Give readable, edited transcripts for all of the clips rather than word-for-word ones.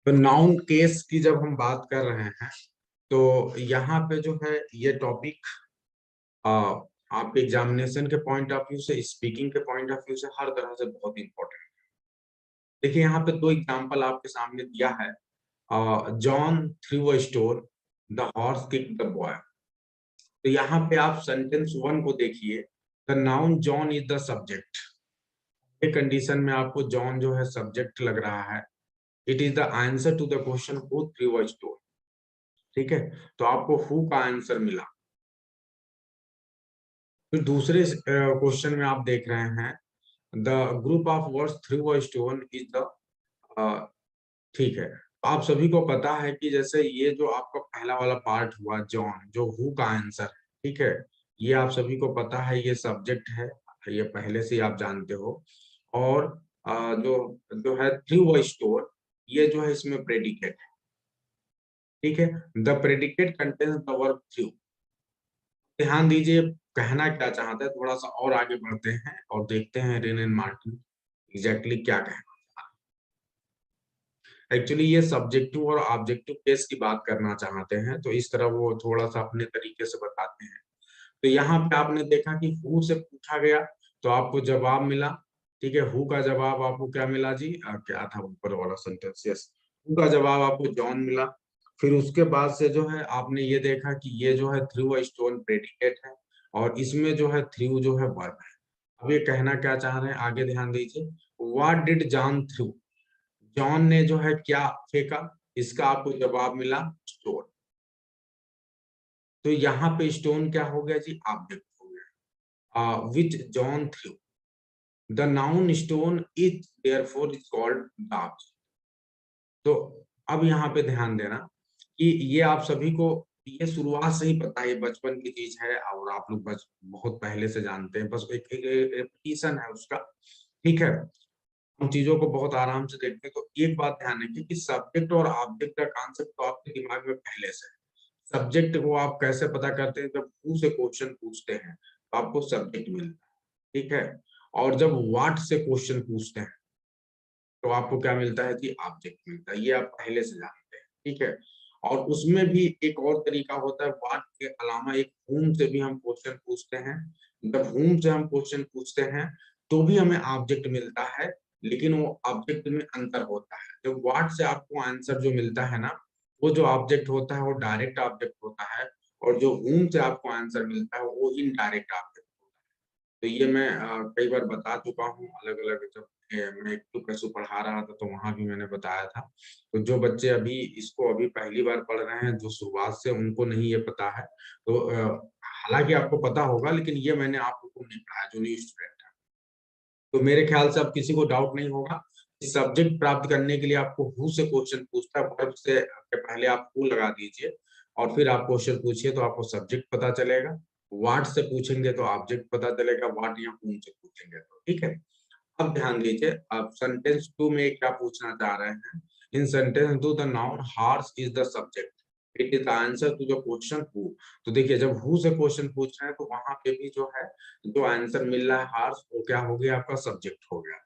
तो noun case की जब हम बात कर रहे हैं तो यहाँ पे जो है ये टॉपिक आपके एग्जामिनेशन के पॉइंट ऑफ व्यू से, स्पीकिंग के पॉइंट ऑफ व्यू से हर तरह से बहुत इंपॉर्टेंट। देखिए यहाँ पे दो एग्जांपल आपके सामने दिया है। John threw a stone, the horse kick the boy. तो यहाँ पे आप सेंटेंस वन को देखिए, the noun John is the subject. ये कंडीशन में आपको जॉन जो है सब्जेक्ट लग रहा है। It is the answer to the question who threw a stone. ठीक है, तो आपको हु का आंसर मिला। फिर दूसरे क्वेश्चन में आप देख रहे हैं the group of words through a stone is the, ठीक है, तो आप सभी को पता है कि जैसे ये जो आपका पहला वाला पार्ट हुआ जॉन, जो हु का आंसर, ठीक है, ये आप सभी को पता है ये सब्जेक्ट है, ये पहले से ही आप जानते हो। और जो जो है थ्रू अ स्टोन, ये जो है इसमें प्रेडिकेट है। ठीक है, the predicate contains the verb through. ध्यान दीजिए कहना क्या चाहता है, थोड़ा सा और आगे बढ़ते हैं और देखते हैं रेन एंड मार्टिन एग्जैक्टली क्या कहना। एक्चुअली ये सब्जेक्टिव और ऑब्जेक्टिव केस की बात करना चाहते हैं, तो इस तरह वो थोड़ा सा अपने तरीके से बताते हैं। तो यहाँ पे आपने देखा कि हु से पूछा गया तो आपको जवाब मिला। ठीक है, हु का जवाब आपको क्या मिला जी, क्या था ऊपर वाला सेंटेंस, यस, हु का जवाब आपको जॉन मिला। फिर उसके बाद से जो है आपने ये देखा कि ये जो है थ्रू अ स्टोन प्रेडिकेट है और इसमें जो है थ्रू जो है वर्ब है। अब ये कहना क्या चाह रहे हैं, आगे ध्यान दीजिए। What did John through, John ने जो है क्या फेंका, इसका आपको जवाब मिला स्टोन। तो यहाँ पे स्टोन क्या हो गया जी, ऑब्जेक्ट हो गया। Which John threw, the noun stone is therefore is called the object. तो अब यहाँ पे ध्यान देना कि ये आप सभी को ये शुरुआत से ही पता है, ये बचपन की चीज है और आप लोग बस बहुत पहले से जानते हैं, बस एक रिपीटिशन है उसका। ठीक है, हम चीजों को बहुत आराम से देखते हैं। तो एक बात ध्यान रखिए कि सब्जेक्ट और ऑब्जेक्ट का कॉन्सेप्ट तो आपके दिमाग में पहले से है। सब्जेक्ट को आप कैसे पता करते हैं, जब हु से क्वेश्चन पूछते हैं तो आपको सब्जेक्ट मिलता है। ठीक है, और जब व्हाट से क्वेश्चन पूछते हैं तो आपको क्या मिलता है जी, ऑब्जेक्ट मिलता है। ये आप पहले से जानते हैं। ठीक है, और उसमें भी एक और तरीका होता है, व्हाट के अलावा एक whom से भी हम क्वेश्चन पूछते हैं। जब whom से हम क्वेश्चन पूछते हैं तो भी हमें ऑब्जेक्ट मिलता है, लेकिन वो ऑब्जेक्ट में अंतर होता है। जब व्हाट से आपको आंसर जो मिलता है ना, वो जो ऑब्जेक्ट होता है वो डायरेक्ट ऑब्जेक्ट होता है, और जो whom से आपको आंसर मिलता है वो इनडायरेक्ट ऑब्जेक्ट होता है। तो ये मैं कई बार बता चुका हूँ अलग-अलग, जब मैं प्लस टू पढ़ा रहा था तो वहाँ भी मैंने बताया था। तो जो बच्चे अभी इसको अभी पहली बार पढ़ रहे हैं, जो शुरुआत से उनको नहीं ये पता है, तो हालाँकि आपको पता होगा लेकिन ये मैंने आप लोगों को नहीं पढ़ाया जो न्यू स्टूडेंट है। तो मेरे ख्याल से अब किसी को डाउट नहीं होगा। सब्जेक्ट प्राप्त करने के लिए आपको हू से क्वेश्चन पूछता है, वर्ब से के पहले आप हू लगा दीजिए और फिर आप क्वेश्चन पूछिए तो आपको सब्जेक्ट पता चलेगा। व्हाट से पूछेंगे तो ऑब्जेक्ट पता चलेगा, व्हाट या whom से पूछेंगे तो, ठीक है। अब ध्यान दीजिए, अब सेंटेंस 2 में क्या पूछना चाह रहे हैं। In sentence 2 the noun horse is the subject, it is the answer to the question who. तो देखिए जब हु से क्वेश्चन पूछ रहे हैं तो वहां पे भी जो है, जो आंसर मिल रहा है हॉर्स, वो क्या हो गया, आपका सब्जेक्ट हो गया।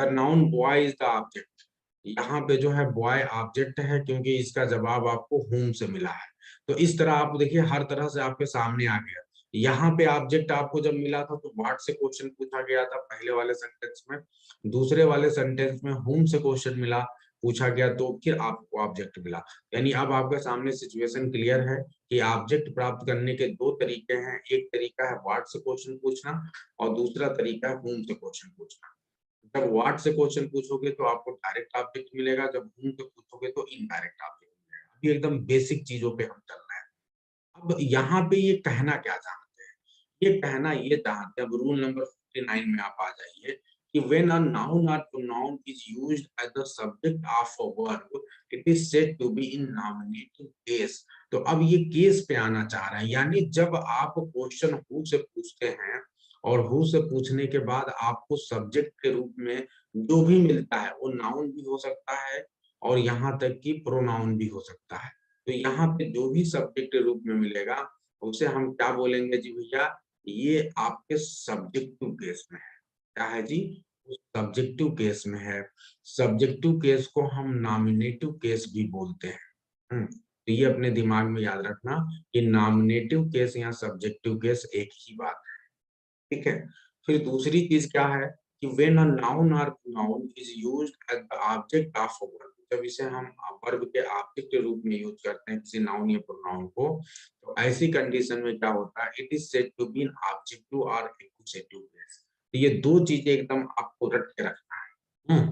The noun boy is the object, यहाँ पे जो है बॉय ऑब्जेक्ट है क्योंकि इसका जवाब आपको whom से मिला है। तो इस तरह आप देखिए हर तरह से आपके सामने आ गया। यहाँ पे ऑब्जेक्ट आपको जब मिला था तो व्हाट से क्वेश्चन पूछा गया था पहले वाले सेंटेंस में, दूसरे वाले सेंटेंस में whom से क्वेश्चन मिला, पूछा गया, तो फिर आपको ऑब्जेक्ट मिला। यानी अब आपके सामने सिचुएशन क्लियर है कि ऑब्जेक्ट प्राप्त करने के दो तरीके हैं। एक तरीका है व्हाट से क्वेश्चन पूछना और दूसरा तरीका है whom से क्वेश्चन पूछना। जब व्हाट से क्वेश्चन पूछोगे तो आपको डायरेक्ट ऑब्जेक्ट मिलेगा, जब whom से पूछोगे तो इनडायरेक्ट ऑब्जेक्ट मिलेगा। अभी एकदम बेसिक चीजों पे हम चल रहे हैं। अब यहाँ पे ये कहना क्या चाहते हैं, ये कहना ये चाहते हैं, अब रूल नंबर 59 में आप आ जाइए कि व्हेन अ नाउन और pronoun is used as the subject of a verb, it is said to be in nominative case. तो अब ये केस पे आना चाह रहे हैं, यानी जब आप क्वेश्चन हु से पूछते हैं और हु से पूछने के बाद आपको सब्जेक्ट के रूप में जो भी मिलता है वो नाउन भी हो सकता है और यहाँ तक कि प्रोनाउन भी हो सकता है। तो यहाँ पे जो भी सब्जेक्ट के रूप में मिलेगा उसे हम क्या बोलेंगे जी भैया, ये आपके सब्जेक्टिव केस में है। क्या है जी, सब्जेक्टिव केस में है। सब्जेक्टिव केस को हम नॉमिनेटिव केस भी बोलते हैं। तो ये अपने दिमाग में याद रखना कि नॉमिनेटिव केस या सब्जेक्टिव केस एक ही बात है, ठीक है। फिर दूसरी चीज क्या है कि व्हेन अ नाउन और pronoun is used as the object of a verb, जब इसे हम वर्ब के ऑब्जेक्ट के रूप में यूज करते हैं किसी नाउन या प्रोनाउन को, तो ऐसी कंडीशन में क्या होता है, it is said to be an objective और एक्कुसेटिव केस। तो ये दो चीजें एकदम आपको रट के रखना है।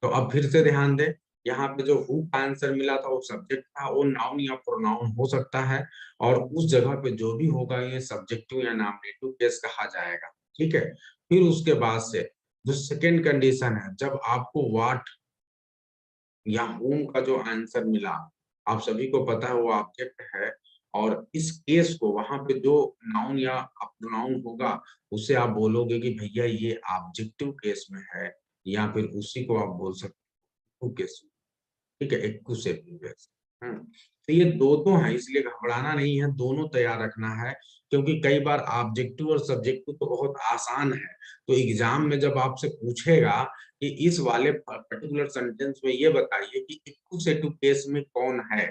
तो अब फिर से ध्यान दें, यहाँ पे जो हु का आंसर मिला था वो सब्जेक्ट था, वो नाउन या प्रोनाउन हो सकता है, और उस जगह पे जो भी होगा ये सब्जेक्टिव या नॉमिनेटिव केस कहा जाएगा, ठीक है। फिर उसके बाद से जो सेकेंड कंडीशन है, जब आपको व्हाट या whom का जो आंसर मिला, आप सभी को पता है वो ऑब्जेक्ट है, और इस केस को वहां पे जो नाउन या प्रोनाउन होगा उससे आप बोलोगे कि भैया ये ऑब्जेक्टिव केस में है, या फिर उसी को आप बोल सकते हो केस, ठीक है, एक्कुसेटिव केस। तो ये दो तो है, इसलिए घबराना नहीं है, दोनों तैयार रखना है, क्योंकि कई बार ऑब्जेक्टिव और सब्जेक्टिव तो बहुत आसान है। तो एग्जाम में जब आपसे पूछेगा कि इस वाले पर्टिकुलर सेंटेंस में ये बताइए कि एक्कुसेटिव केस में कौन है,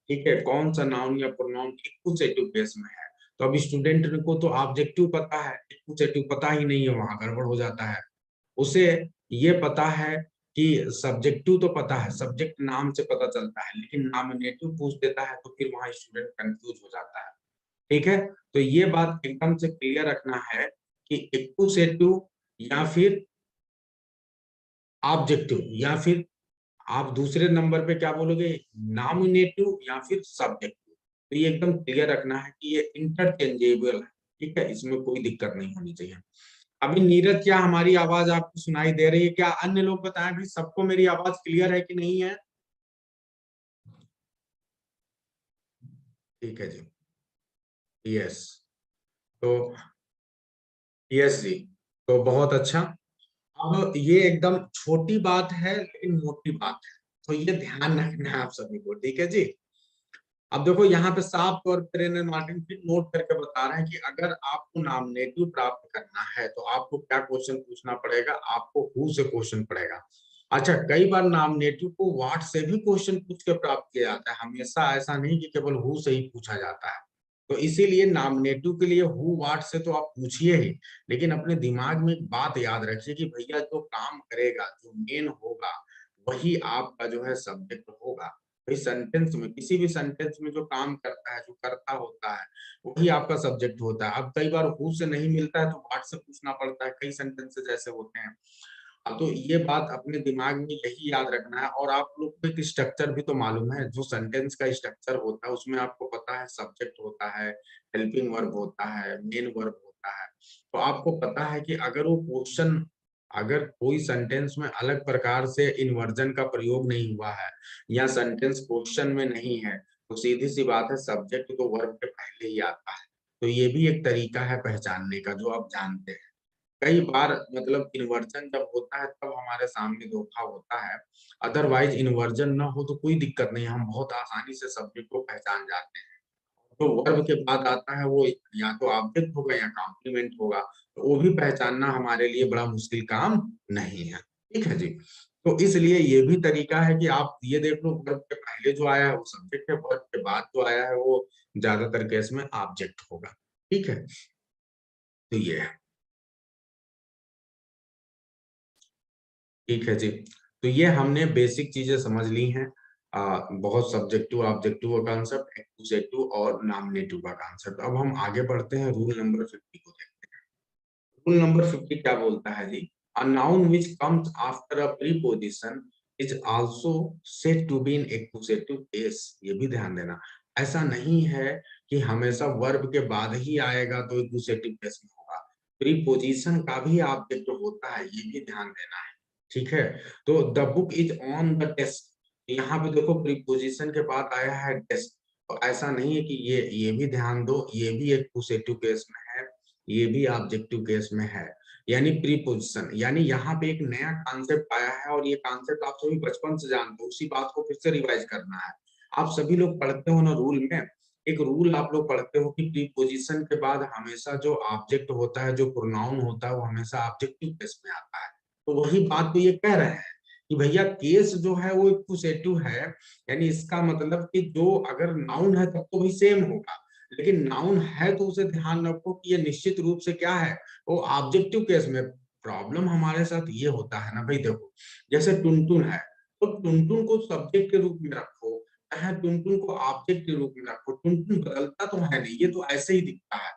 ठीक है, कौन सा नाउन या प्रोनाउन एक्कुसेटिव केस में है, तो अब स्टूडेंट को तो ऑब्जेक्टिव पता है, एक्कुसेटिव पता ही नहीं है, वहां गड़बड़ हो जाता है। उसे ये पता है कि सब्जेक्टिव तो पता है, सब्जेक्ट नाम से पता चलता है, लेकिन नॉमिनेटिव पूछ देता है तो फिर वहां स्टूडेंट कंफ्यूज हो जाता है, ठीक है। तो ये बात एकदम से क्लियर रखना है कि एक्कुसेटिव या फिर ऑब्जेक्टिव, या फिर आप दूसरे नंबर पे क्या बोलोगे, नॉमिनेटिव या फिर सब्जेक्टिव। तो ये एकदम क्लियर रखना है कि ये इंटरचेंजेबल है, ठीक है, इसमें कोई दिक्कत नहीं होनी चाहिए। अभी नीरज, क्या हमारी आवाज आपको सुनाई दे रही है? क्या अन्य लोग बताएं भी, सबको मेरी आवाज क्लियर है कि नहीं है? ठीक है जी। यस। तो यस जी। तो बहुत अच्छा। अब ये एकदम छोटी बात है लेकिन मोटी बात है, तो ये ध्यान रखना है आप सभी को, ठीक है जी। अब देखो यहाँ पे साफ तौर पर रेनर मार्टिन फिर नोट करके बता रहे हैं कि अगर आपको नॉमिनेटिव प्राप्त करना है तो आपको क्या क्वेश्चन पूछना पड़ेगा, आपको हु से क्वेश्चन पड़ेगा। अच्छा, कई बार नॉमिनेटिव को व्हाट से भी क्वेश्चन पूछ के प्राप्त किया जाता है, हमेशा ऐसा नहीं कि केवल हु से ही पूछा जाता है। तो इसीलिए नॉमिनेटिव के लिए हु व्हाट से तो आप पूछिए ही, लेकिन अपने दिमाग में एक बात याद रखिए कि भैया जो काम करेगा, जो मेन होगा, वही आपका जो है सब्जेक्ट होगा। भाई सेंटेंस में, किसी भी सेंटेंस में जो काम करता है, जो करता होता है, वही आपका सब्जेक्ट होता है। अब कई बार हु से नहीं मिलता है तो व्हाट से पूछना पड़ता है, कई सेंटेंसेस ऐसे होते हैं। अब तो ये बात अपने दिमाग में यही याद रखना है, और आप लोग को एक स्ट्रक्चर भी तो मालूम है, जो सेंटेंस का स्ट्रक्चर होता है उसमें आपको पता है सब्जेक्ट होता है, हेल्पिंग वर्ब होता है, मेन वर्ब होता है। तो आपको पता है कि अगर वो क्वेश्चन, अगर कोई सेंटेंस में अलग प्रकार से इन्वर्जन का प्रयोग नहीं हुआ है, या सेंटेंस क्वेश्चन में नहीं है, तो सीधी सी बात है सब्जेक्ट तो वर्ब के पहले ही आता है। तो ये भी एक तरीका है पहचानने का, जो आप जानते हैं। कई बार मतलब इन्वर्जन जब होता है तब हमारे सामने धोखा होता है, अदरवाइज इन्वर्जन ना हो तो कोई दिक्कत नहीं, हम बहुत आसानी से सब्जेक्ट को पहचान जाते हैं। तो वर्ब के बाद आता है वो या तो ऑब्जेक्ट होगा या कॉम्प्लीमेंट होगा, तो वो भी पहचानना हमारे लिए बड़ा मुश्किल काम नहीं है, ठीक है जी। तो इसलिए ये भी तरीका है कि आप ये देख लो, वर्ब के पहले जो आया है वो सब्जेक्ट है, वर्ब के बाद जो आया है वो ज्यादातर केस में ऑब्जेक्ट होगा, ठीक है। तो ये है, ठीक है जी। तो ये हमने बेसिक चीजें समझ ली हैं, बहुत सब्जेक्टिव ऑब्जेक्टिव का कॉन्सेप्ट, एक्सक्लूसिव और नॉमिनेटिव का कॉन्सेप्ट। अब हम आगे बढ़ते हैं, रूल नंबर 50 को देखते हैं। रूल नंबर 50 क्या बोलता है जी, a noun which comes after a preposition is also said to be in exclusive case. ये भी ध्यान देना, ऐसा नहीं है कि हमेशा वर्ब के बाद ही आएगा तो एक्सक्लूसिव केस में होगा, प्रीपोजिशन का भी ऑब्जेक्ट होता है, ये भी ध्यान देना है, ठीक है। तो the book is on the desk, यहाँ पे देखो प्रीपोजिशन के बाद आया है डेस्क, तो ऐसा नहीं है कि ये भी ध्यान दो, ये भी एक पोसेटिव केस में है, ये भी ऑब्जेक्टिव केस में है, यानी प्रीपोजिशन, यानी यहाँ पे एक नया कॉन्सेप्ट आया है, और ये कॉन्सेप्ट आप सभी बचपन से जानते हो, उसी बात को फिर से रिवाइज करना है। आप सभी लोग पढ़ते हो ना रूल में एक रूल आप लोग पढ़ते हो कि प्रीपोजिशन के बाद हमेशा जो ऑब्जेक्ट होता है, जो प्रोनाउन होता है, वो हमेशा ऑब्जेक्टिव केस में आता है। तो वही बात तो ये कह रहे हैं कि भैया केस जो है वो एक्कुसेटिव है, यानी इसका मतलब कि जो अगर नाउन है तब तो भाई सेम होगा, लेकिन नाउन है तो उसे ध्यान रखो कि ये निश्चित रूप से क्या है, वो ऑब्जेक्टिव केस में। प्रॉब्लम हमारे साथ ये होता है ना भाई, देखो जैसे टुनटुन है, तो टुनटुन को सब्जेक्ट के रूप में रखो, चाहे टुनटुन को ऑब्जेक्ट के रूप में रखो, टुनटुन बदलता तो है नहीं, ये तो ऐसे ही दिखता है।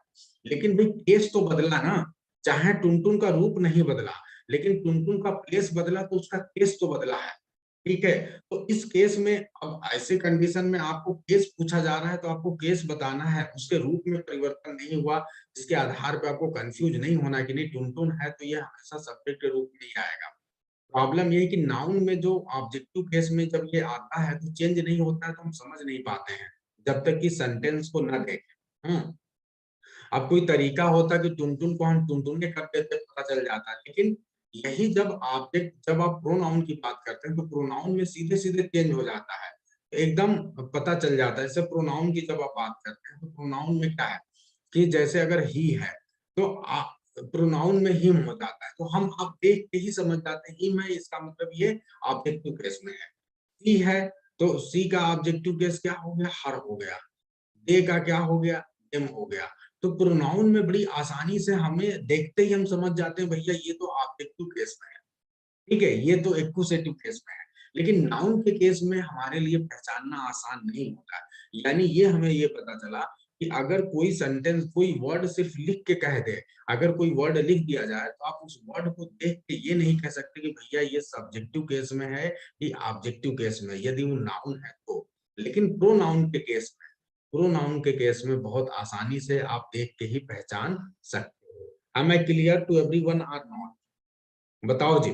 लेकिन भाई केस तो बदला ना, चाहे टुनटुन का रूप नहीं बदला, लेकिन टुनटुन का प्लेस बदला तो उसका केस तो बदला है। ठीक है, तो इस केस में अब ऐसे कंडीशन में आपको केस पूछा जा रहा है, तो आपको केस बताना है, उसके रूप में परिवर्तन नहीं हुआ, जिसके आधार पे आपको कंफ्यूज नहीं होना कि नहीं टुनटुन है तो ये हमेशा सब्जेक्ट के रूप में ही आएगा। प्रॉब्लम ये है कि नाउन में जो ऑब्जेक्टिव केस में जब ये आता है तो चेंज नहीं होता है, तो हम समझ नहीं पाते हैं जब तक कि सेंटेंस को न देखें। अब कोई तरीका होता कि टुनटुन को हम टुनटुने कर देते, पता चल जाता है, लेकिन यही जब ऑब्जेक्ट, जब आप प्रोनाउन की बात करते हैं तो प्रोनाउन में सीधे सीधे चेंज हो जाता है, एकदम पता चल जाता है। जैसे प्रोनाउन की जब आप बात करते हैं तो प्रोनाउन में क्या है कि जैसे अगर ही है तो प्रोनाउन में हिम हो जाता है, तो हम आप देख के ही समझ जाते हैं हिम है, इसका मतलब ये ऑब्जेक्टिव केस में है। सी है तो सी का ऑब्जेक्टिव केस क्या हो गया, हर हो गया। दे का क्या हो गया, देम हो गया। तो प्रोनाउन में बड़ी आसानी से हमें देखते ही हम समझ जाते हैं भैया ये तो ऑब्जेक्टिव केस में है, ठीक है, ये तो एक्कुसेटिव केस में है। लेकिन नाउन के केस में हमारे लिए पहचानना आसान नहीं होता है। यानी ये हमें ये पता चला कि अगर कोई सेंटेंस, कोई वर्ड सिर्फ लिख के कह दे, अगर कोई वर्ड लिख दिया जाए तो आप उस वर्ड को देख के ये नहीं कह सकते कि भैया ये सब्जेक्टिव केस में है कि ऑब्जेक्टिव केस में, यदि वो नाउन है तो। लेकिन प्रोनाउन के केस में, प्रोनाउन के केस में बहुत आसानी से आप देख के ही पहचान सकते हो। Am I clear to everyone or not? बताओ जी।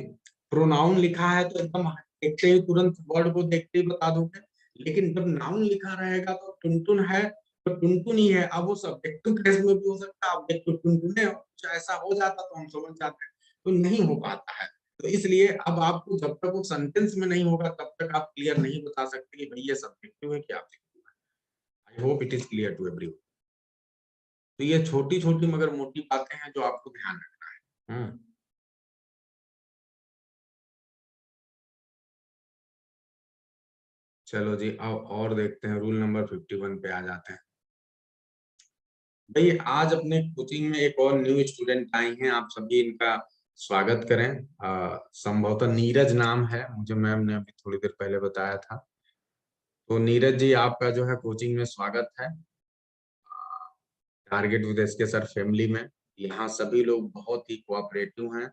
प्रोनाउन लिखा है तो एकदम देखते ही तुरंत वर्ड को देखते ही बता दोगे, लेकिन जब नाउन लिखा रहेगा तो टुनटुन है तो टुनटुन ही है। अब वो सब्जेक्टिव केस में भी हो सकता है, ऑब्जेक्टिव टुनटुन है, कुछ ऐसा हो जाता तो हम समझ जाते, तो नहीं हो पाता है। तो इसलिए अब आपको जब तक वो सेंटेंस में नहीं होगा तब तक आप क्लियर नहीं बता सकते कि भाई ये सब्जेक्टिव है कि ऑब्जेक्टिव है। I hope it is clear to everyone. तो ये छोटी-छोटी मगर मोटी बातें हैं जो आपको ध्यान रखना है। चलो जी, अब और देखते हैं, रूल नंबर 51 पे आ जाते हैं। भई आज अपने कोचिंग में एक और न्यू स्टूडेंट आई हैं, आप सभी इनका स्वागत करें। संभवतः नीरज नाम है, मुझे मैम ने अभी थोड़ी देर पहले बताया था। तो नीरज जी आपका जो है कोचिंग में स्वागत है। Target with SK sir family में। यहाँ सभी लोग बहुत ही कोऑपरेटिव हैं।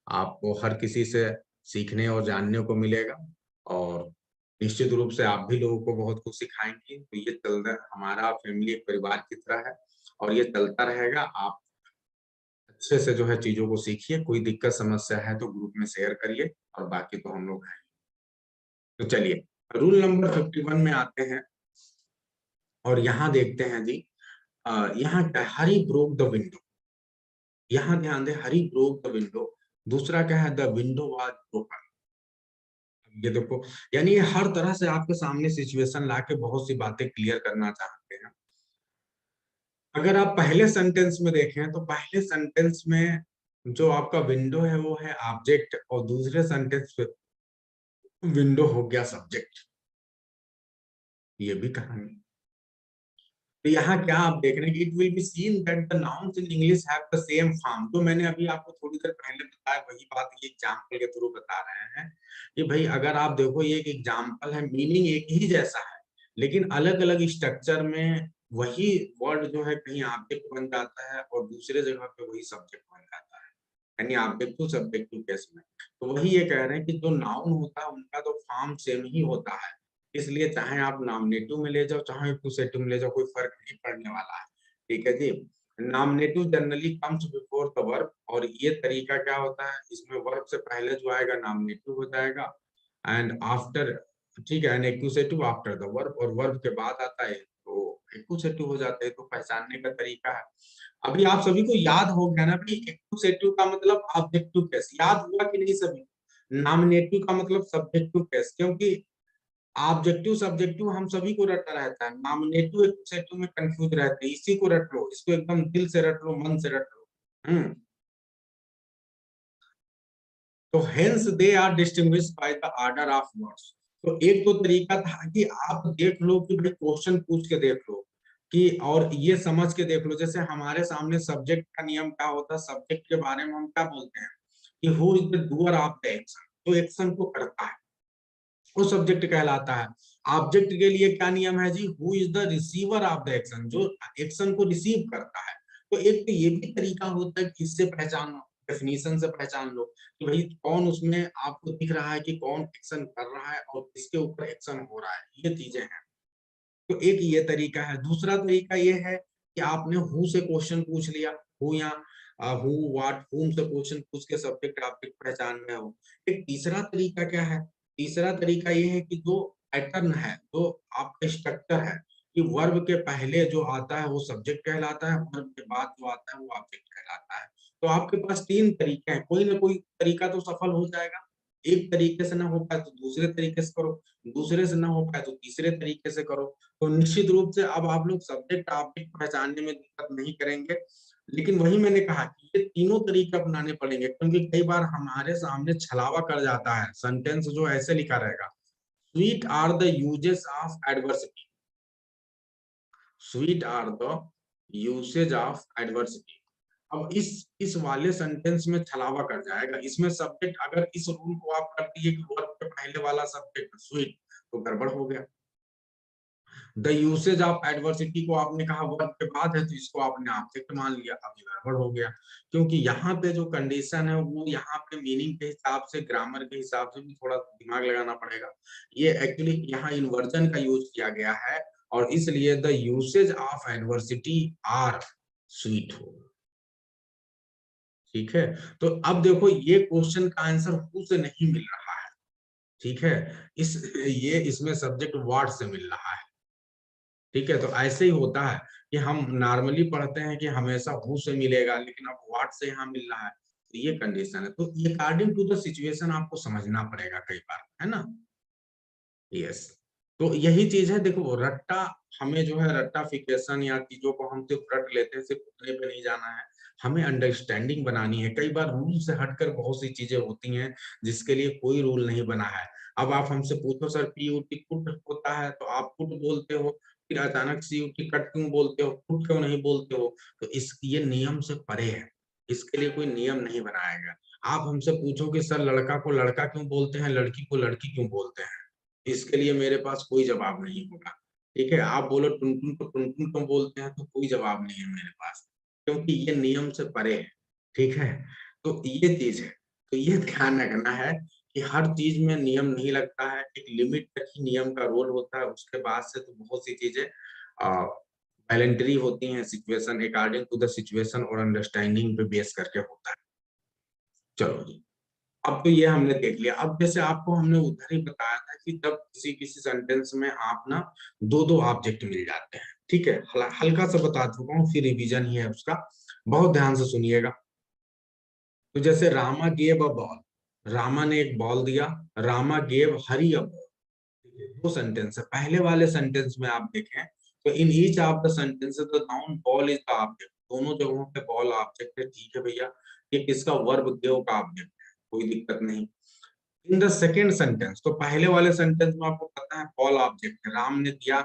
आपको हर किसी से सीखने और जानने को मिलेगा, और निश्चित रूप से आप भी लोगों को बहुत कुछ सिखाएँगे। तो ये चल रहा, हमारा फैमिली एक परिवार की तरह है और ये चलता रहेगा। आप अच्छे से जो है चीज़ों को सीखिए, कोई दिक्कत समस्या है तो ग्रुप में शेयर करिए, और बाकी तो हम लोग हैं। तो चलिए, रूल नंबर 51 में आते हैं और यहाँ देखते हैं जी। यहाँ क्या है, हरी ब्रोक द विंडो। यहाँ ध्यान दें, हरी ब्रोक द विंडो। दूसरा क्या है, द विंडो वाज ब्रोकन। ये देखो, यानी ये हर तरह से आपके सामने सिचुएशन लाके बहुत सी बातें क्लियर करना चाहते हैं। अगर आप पहले सेंटेंस में देखें तो पहले सेंटेंस में जो आपका विंडो है वो है ऑब्जेक्ट, और दूसरे सेंटेंस पे विंडो हो गया सब्जेक्ट। ये भी कहानी। तो यहाँ क्या आप देख रहे हैं कि it will be seen that the nouns in English have the same form. जो मैंने अभी आपको थोड़ी देर पहले बताया वही बात ये एग्जांपल के थ्रू बता रहे हैं कि भाई अगर आप देखो ये एक एग्जांपल है, मीनिंग एक ही जैसा है, लेकिन अलग-अलग स्ट्रक्चर में वही वर्ड जो है कहीं ऑब्जेक्ट बन जाता है और दूसरे जगह पे वही सब्जेक्ट बन जाता है। यानी ऑब्जेक्टिव सब्जेक्टिव केस में। तो वही ये कह रहे हैं कि जो नाउन होता है उनका तो फॉर्म सेम ही होता है। इसलिए चाहे आप नॉमिनेटिव में ले जाओ, चाहे एक्कुसेटिव में ले जाओ, कोई फ़र्क नहीं पड़ने वाला है। ठीक है जी? Nominative generally comes before the verb, और ये तरीका क्या होता है, इसमें वर्ब से पहले जो आएगा नॉमिनेटिव हो जाएगा, एंड आफ्टर, ठीक है, एंड एक्कुसेटिव आफ्टर द वर्ब, और वर्ब के बाद आता है तो एक्कुसेटिव हो जाता है। तो पहचानने का तरीका है। अभी आप सभी को याद हो गया ना भाई, एक्कुसेटिव का मतलब ऑब्जेक्टिव केस, याद हुआ कि नहीं सभी? नॉमिनेटिव का मतलब सब्जेक्टिव केस, क्योंकि ऑब्जेक्टिव सब्जेक्टिव हम सभी को रटना रहता है, नॉमिनेटिव एक्सेप्टिव में कंफ्यूज रहते हैं, इसी को रट लो, इसको एकदम दिल से रट लो, मन से रट लो। तो hence they are distinguish by the order of words. तो एक तो तरीका था कि आप देख लो कि भाई क्वेश्चन पूछ के देख लो कि, और ये समझ के देख लो, जैसे हमारे सामने सब्जेक्ट का नियम क्या होता है, सब्जेक्ट के बारे में हम क्या बोलते हैं कि who is the doer of the action, जो एक्शन को करता है वो सब्जेक्ट कहलाता है। ऑब्जेक्ट के लिए क्या नियम है जी, who is the receiver of the action, जो एक्शन को रिसीव करता है। तो एक तो ये भी तरीका होता है कि इससे पहचान लो, डेफिनेशन से पहचान लो कि भाई कौन उसमें आपको दिख रहा है कि कौन एक्शन कर रहा है और किसके ऊपर एक्शन हो रहा है, ये चीजें हैं। तो एक ये तरीका है। दूसरा तरीका ये है कि आपने हु से क्वेश्चन पूछ लिया, हु या हु व्हाट हुम से क्वेश्चन पूछ के सब्जेक्ट ऑब्जेक्ट पहचान में हो। एक तीसरा तरीका क्या है, तीसरा तरीका ये है कि जो पैटर्न है, जो आपका स्ट्रक्चर है, कि वर्ब के पहले जो आता है वो सब्जेक्ट कहलाता है, वर्ब के बाद जो आता है वो ऑब्जेक्ट कहलाता है। तो आपके पास तीन तरीके हैं, कोई ना कोई तरीका तो सफल हो जाएगा। एक तरीके से ना हो पाए तो दूसरे तरीके से करो, दूसरे से ना हो पाए तो तीसरे तरीके से करो। तो निश्चित रूप से अब आप लोग सब्जेक्ट ऑब्जेक्ट पहचानने में दिक्कत नहीं करेंगे। लेकिन वही मैंने कहा कि ये तीनों तरीके अपनाने पड़ेंगे, क्योंकि कई बार हमारे सामने छलावा कर जाता है, सेंटेंस जो ऐसे लिखा रहेगा, sweet are the uses of adversity, sweet are the usage of adversity. अब इस वाले सेंटेंस में छलावा कर जाएगा, इसमें सब्जेक्ट अगर इस रूल को आप कर दिए कि वर्ब के पहले वाला सब्जेक्ट स्वीट, तो गड़बड़ हो गया। द यूसेज ऑफ एडवर्सिटी को आपने कहा वर्ब के बाद है तो इसको आपने ऑब्जेक्ट मान लिया, अब ये गड़बड़ हो गया। क्योंकि यहाँ पे जो कंडीशन है वो यहाँ पे मीनिंग के हिसाब से, ग्रामर के हिसाब से भी थोड़ा दिमाग लगाना पड़ेगा। ये एक्चुअली यहाँ इन्वर्जन का यूज किया गया है, और इसलिए the usage of adversity are sweet हो। ठीक है, तो अब देखो ये क्वेश्चन का आंसर हु से नहीं मिल रहा है। ठीक है, ये इसमें सब्जेक्ट व्हाट से मिल रहा है। ठीक है, तो ऐसे ही होता है कि हम नॉर्मली पढ़ते हैं कि हमेशा हु से मिलेगा, लेकिन अब व्हाट से यहाँ मिल रहा है, तो ये कंडीशन है। तो ये अकॉर्डिंग टू द सिचुएशन आपको समझना पड़ेगा कई बार, है ना। यस, तो यही चीज है। देखो रट्टा, हमें जो है रट्टाफिकेशन या चीजों को हम सिर्फ रट लेते हैं, सिर्फ उतने पे नहीं जाना है, हमें अंडरस्टैंडिंग बनानी है। कई बार रूल से हटकर बहुत सी चीजें होती हैं जिसके लिए कोई रूल नहीं बना है। अब आप हमसे पूछो सर पीयूटी कुट होता है तो आप कुट बोलते हो, फिर अचानक सीयूटी कट क्यों बोलते हो, कुट क्यों नहीं बोलते हो, तो इस ये नियम से परे है, इसके लिए कोई नियम नहीं बनाया गया। आप हमसे पूछो कि सर लड़का को लड़का क्यों बोलते हैं, लड़की को लड़की क्यों बोलते हैं, इसके लिए मेरे पास कोई जवाब नहीं होगा। ठीक है, आप बोलो टुनटुन को टुनटुन क्यों बोलते हैं, तो कोई जवाब नहीं है मेरे पास, क्योंकि ये नियम से परे है। ठीक है, तो ये चीज है। तो ये ध्यान रखना है कि हर चीज में नियम नहीं लगता है, एक लिमिट तक ही नियम का रोल होता है, उसके बाद से तो बहुत सी चीजें वॉलंटरी होती हैं, situation according to the situation और अंडरस्टैंडिंग पे बेस करके होता है। चलो जी, अब तो ये हमने देख लिया। अब जैसे आपको हमने उधर ही बताया था कि जब किसी किसी सेंटेंस में आप ना दो दो ऑब्जेक्ट मिल जाते हैं। ठीक है, हल्का सा बता चुका हूँ, फिर रिवीजन ही है उसका, बहुत ध्यान से सुनिएगा। तो जैसे Rama gave a ball, Rama ने एक बॉल दिया, Rama gave Hari a ball, दो सेंटेंस है। पहले वाले सेंटेंस में आप देखें तो in each of the sentences the noun ball is the object, दोनों जगहों पे बॉल ऑब्जेक्ट है। ठीक है भैया, ये किसका, वर्ब गेव का ऑब्जेक्ट है, कोई दिक्कत नहीं। इन द सेकेंड सेंटेंस, तो पहले वाले सेंटेंस में आपको पता है बॉल ऑब्जेक्ट है, राम ने दिया,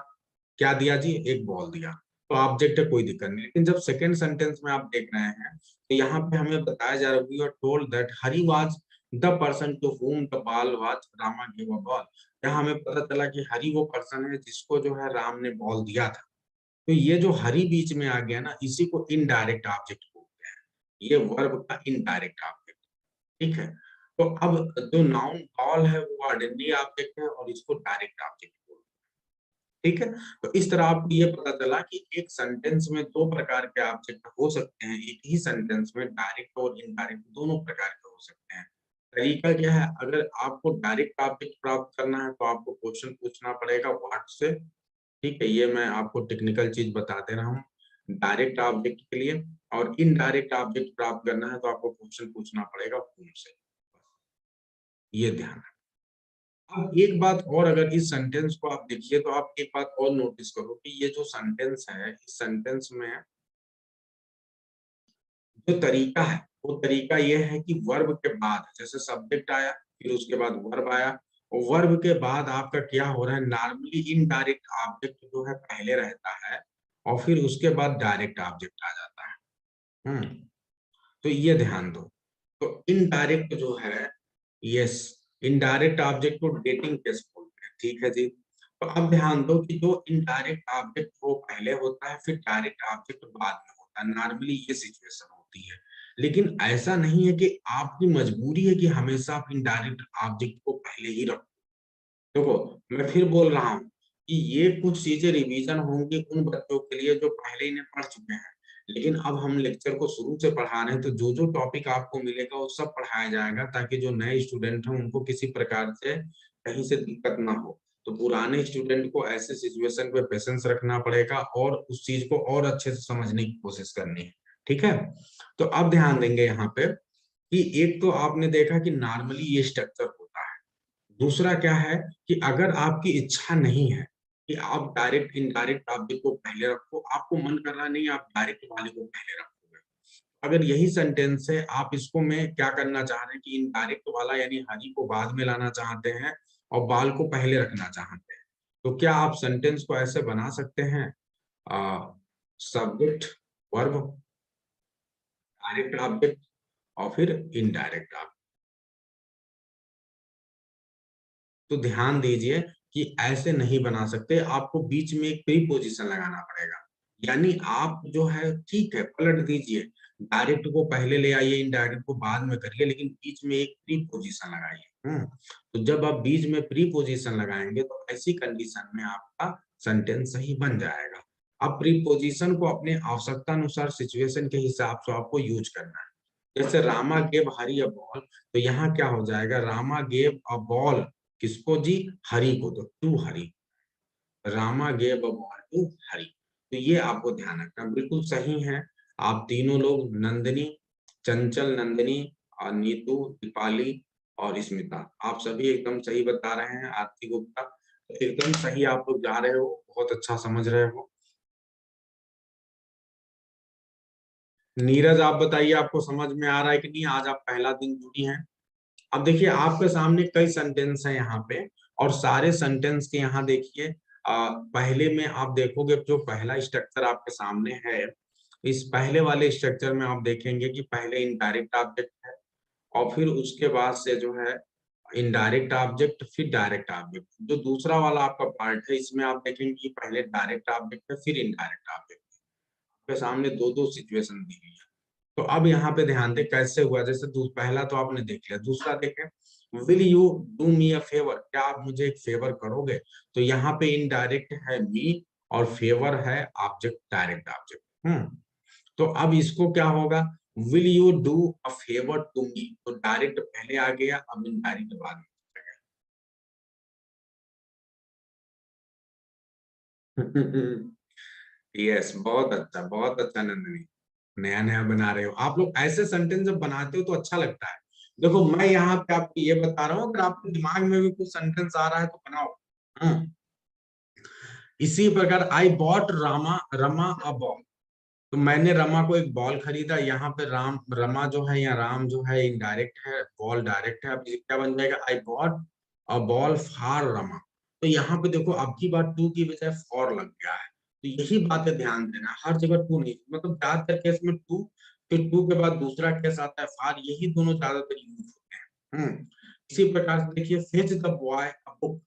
क्या दिया जी, एक बॉल दिया, तो ऑब्जेक्ट है, कोई दिक्कत नहीं। लेकिन जब सेकेंड सेंटेंस में आप देख रहे हैं तो यहाँ पे हमें बताया जा रहा है we are told that Hari was the person to whom the ball was, Rama give a ball. यहाँ हमें पता चला कि हरी वो पर्सन है जिसको जो है राम ने बॉल दिया था। तो ये जो हरी बीच में आ गया ना, इसी को इनडायरेक्ट ऑब्जेक्ट बोलते हैं, ये वर्ब का इनडायरेक्ट ऑब्जेक्ट। ठीक है, तो अब जो नाउन बॉल है वो ऑर्डिनरी ऑब्जेक्ट है और इसको डायरेक्ट ऑब्जेक्ट बोलते हैं। ठीक है, तो इस तरह आपको ये पता चला कि एक सेंटेंस में दो प्रकार के ऑब्जेक्ट हो सकते हैं, एक ही सेंटेंस में डायरेक्ट और इनडायरेक्ट दोनों प्रकार के हो सकते हैं। तरीका क्या है, अगर आपको डायरेक्ट ऑब्जेक्ट प्राप्त करना है तो आपको क्वेश्चन पूछना पड़ेगा व्हाट से। ठीक है, ये मैं आपको टेक्निकल चीज बता दे रहा हूँ डायरेक्ट ऑब्जेक्ट के लिए। और इनडायरेक्ट ऑब्जेक्ट प्राप्त करना है तो आपको क्वेश्चन पूछना पड़ेगा whom से। ये ध्यान अब एक बात और, अगर इस सेंटेंस को आप देखिए तो आप एक बात और नोटिस करो कि ये जो सेंटेंस है, इस सेंटेंस में जो तरीका है वो तरीका ये है कि वर्ब के बाद जैसे सब्जेक्ट आया, फिर उसके बाद वर्ब आया, और वर्ब के बाद आपका क्या हो रहा है, नॉर्मली इनडायरेक्ट ऑब्जेक्ट जो है पहले रहता है और फिर उसके बाद डायरेक्ट ऑब्जेक्ट आ जाता है। तो ये ध्यान दो। तो इनडायरेक्ट जो है, यस, इनडायरेक्ट ऑब्जेक्ट को डेटिंग केस बोलते हैं, ठीक है जी। तो अब ध्यान दो कि जो इनडायरेक्ट ऑब्जेक्ट वो पहले होता है, फिर डायरेक्ट ऑब्जेक्ट बाद में होता है, नॉर्मली ये सिचुएशन होती है। लेकिन ऐसा नहीं है कि आपकी मजबूरी है कि हमेशा आप इनडायरेक्ट ऑब्जेक्ट को पहले ही रखो। देखो, मैं फिर बोल रहा हूँ कि ये कुछ चीजें रिवीजन होंगी उन बच्चों के लिए जो पहले इन्हें पढ़ चुके हैं, लेकिन अब हम लेक्चर को शुरू से पढ़ा रहे हैं, तो जो जो टॉपिक आपको मिलेगा वो सब पढ़ाया जाएगा, ताकि जो नए स्टूडेंट हैं उनको किसी प्रकार से कहीं से दिक्कत ना हो। तो पुराने स्टूडेंट को ऐसे सिचुएशन पे पेशेंस रखना पड़ेगा और उस चीज को और अच्छे से समझने की कोशिश करनी है, ठीक है। तो अब ध्यान देंगे यहाँ पे कि एक तो आपने देखा कि नॉर्मली ये स्ट्रक्चर होता है। दूसरा क्या है कि अगर आपकी इच्छा नहीं है कि आप डायरेक्ट इनडायरेक्ट ऑब्जेक्ट को पहले रखो, आपको मन कर रहा नहीं आप डायरेक्ट वाले को पहले रखोगे, अगर यही सेंटेंस है, आप इसको में क्या करना चाह रहे हैं कि इनडायरेक्ट वाला यानी हरी को बाद में लाना चाहते हैं और बाल को पहले रखना चाहते हैं, तो क्या आप सेंटेंस को ऐसे बना सकते हैं, सब्जेक्ट, वर्ब, डायरेक्ट ऑब्जेक्ट और फिर इनडायरेक्ट ऑब्जेक्ट। तो ध्यान दीजिए कि ऐसे नहीं बना सकते, आपको बीच में एक प्रीपोजिशन लगाना पड़ेगा। यानी आप जो है ठीक है पलट दीजिए, डायरेक्ट को पहले ले आइए, इनडायरेक्ट को बाद में करिए, लेकिन बीच में एक प्रीपोजिशन लगाइए। तो जब आप बीच में प्रीपोजिशन लगाएंगे तो ऐसी कंडीशन में आपका सेंटेंस सही बन जाएगा। अब प्रीपोजिशन को अपने आवश्यकता अनुसार सिचुएशन के हिसाब से आपको यूज करना है। जैसे Rama gave Hari a ball, तो यहाँ क्या हो जाएगा, रामा गेव अ बॉल किसको जी, हरी को, तो to Hari, Rama gave a ball to Hari. तो ये आपको ध्यान रखना बिल्कुल सही है। आप तीनों लोग नंदिनी, चंचल, नंदिनी और नीतू, दीपाली और स्मिता, आप सभी एकदम सही बता रहे हैं। आरती गुप्ता, तो एकदम सही आप लोग जा रहे हो, बहुत अच्छा समझ रहे हो। नीरज आप बताइए, आपको समझ में आ रहा है कि नहीं, आज आप पहला दिन जुड़ी हैं। अब देखिए आपके सामने कई सेंटेंस हैं यहाँ पे, और सारे सेंटेंस के यहाँ देखिए पहले में आप देखोगे जो पहला स्ट्रक्चर आपके सामने है, इस पहले वाले स्ट्रक्चर में आप देखेंगे कि पहले इनडायरेक्ट ऑब्जेक्ट है और फिर उसके बाद से जो है इनडायरेक्ट ऑब्जेक्ट, फिर डायरेक्ट ऑब्जेक्ट। जो दूसरा वाला आपका पार्ट है इसमें आप देखेंगे कि पहले डायरेक्ट ऑब्जेक्ट है फिर इनडायरेक्ट ऑब्जेक्ट। आपके सामने दो दो सिचुएशन दी गई है। तो अब यहाँ पे ध्यान दे कैसे हुआ, जैसे पहला तो आपने देख लिया, दूसरा देखें, will you do me a favour, क्या आप मुझे एक फेवर करोगे। तो यहाँ पे इनडायरेक्ट है मी और फेवर है ऑब्जेक्ट, डायरेक्ट ऑब्जेक्ट। तो अब इसको क्या होगा, will you do a favour to me, तो डायरेक्ट पहले आ गया, अब इनडायरेक्ट बाद में आ गया। यस, बहुत अच्छा नंदिनी, नया नया बना रहे हो आप लोग। ऐसे सेंटेंस जब बनाते हो तो अच्छा लगता है। देखो मैं यहाँ पे आपको ये बता रहा हूँ, अगर आपके दिमाग में भी कुछ सेंटेंस आ रहा है तो बनाओ। हम्म, इसी प्रकार I bought Rama Rama a ball, तो मैंने रमा को एक बॉल खरीदा, यहाँ पे राम रमा जो है या राम जो है इनडायरेक्ट है, बॉल डायरेक्ट है, अब ये क्या बन जाएगा, आई bought a ball for Rama. तो यहाँ पे देखो अब की बार टू की बजाय फॉर लग गया है। तो यही बात है, ध्यान देना, हर जगह टू नहीं, मतलब ज्यादातर केस में टू, फिर टू के बाद दूसरा केस आता है फॉर, यही दोनों ज्यादातर यूज होते हैं। इसी प्रकार से देखिए, fetch the boy a book,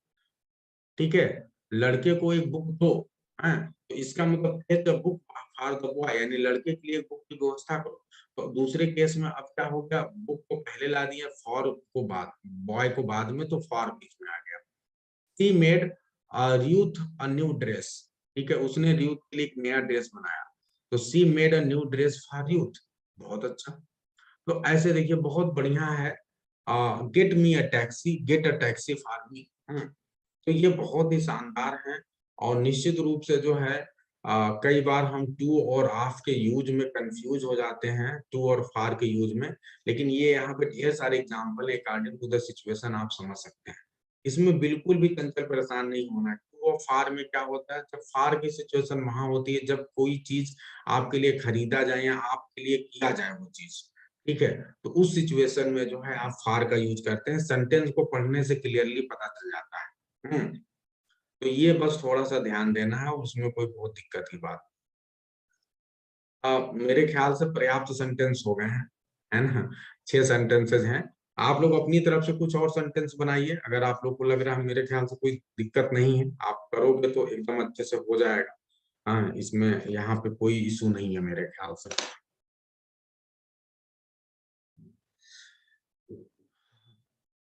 ठीक है, लड़के को एक बुक दो, है, तो इसका मतलब fetch the book for the boy, यानी लड़के के लिए बुक की व्यवस्था करो। तो दूसरे केस में अब क्या हो गया, बुक को पहले ला दिया, फॉर को बाद, बॉय को बाद में, तो फॉर बीच में आ गया। She made Ruth a new dress, ठीक है, उसने र्यूथ के लिए एक नया ड्रेस बनाया, तो she made a new dress for Ruth, बहुत अच्छा। तो ऐसे देखिए बहुत बढ़िया है, get me a taxi, get a taxi for me. तो ये बहुत ही शानदार है। और निश्चित रूप से जो है कई बार हम टू और ऑफ के यूज में कंफ्यूज हो जाते हैं, टू और फार के यूज में, लेकिन ये यहाँ पे ढेर सारे एग्जाम्पल है, अकॉर्डिंग टू द सिचुएशन आप समझ सकते हैं। इसमें बिल्कुल भी चंचल परेशान नहीं होना है। तो वो फार में क्या होता है, जब फार की सिचुएशन वहां होती है जब कोई चीज आपके लिए खरीदा जाए या आपके लिए किया जाए वो चीज, ठीक है, तो उस सिचुएशन में जो है आप फार का यूज करते हैं। सेंटेंस को पढ़ने से क्लियरली पता चल जाता है। तो ये बस थोड़ा सा ध्यान देना है, उसमें कोई बहुत दिक्कत की बात। मेरे ख्याल से पर्याप्त सेंटेंस हो गए हैं, है ना? 6 सेंटेंसेस हैं। आप लोग अपनी तरफ से कुछ और सेंटेंस बनाइए, अगर आप लोग को लग रहा है, मेरे ख्याल से कोई दिक्कत नहीं है, आप करोगे तो एकदम अच्छे से हो जाएगा। हाँ, इसमें यहाँ पे कोई इशू नहीं है मेरे ख्याल से।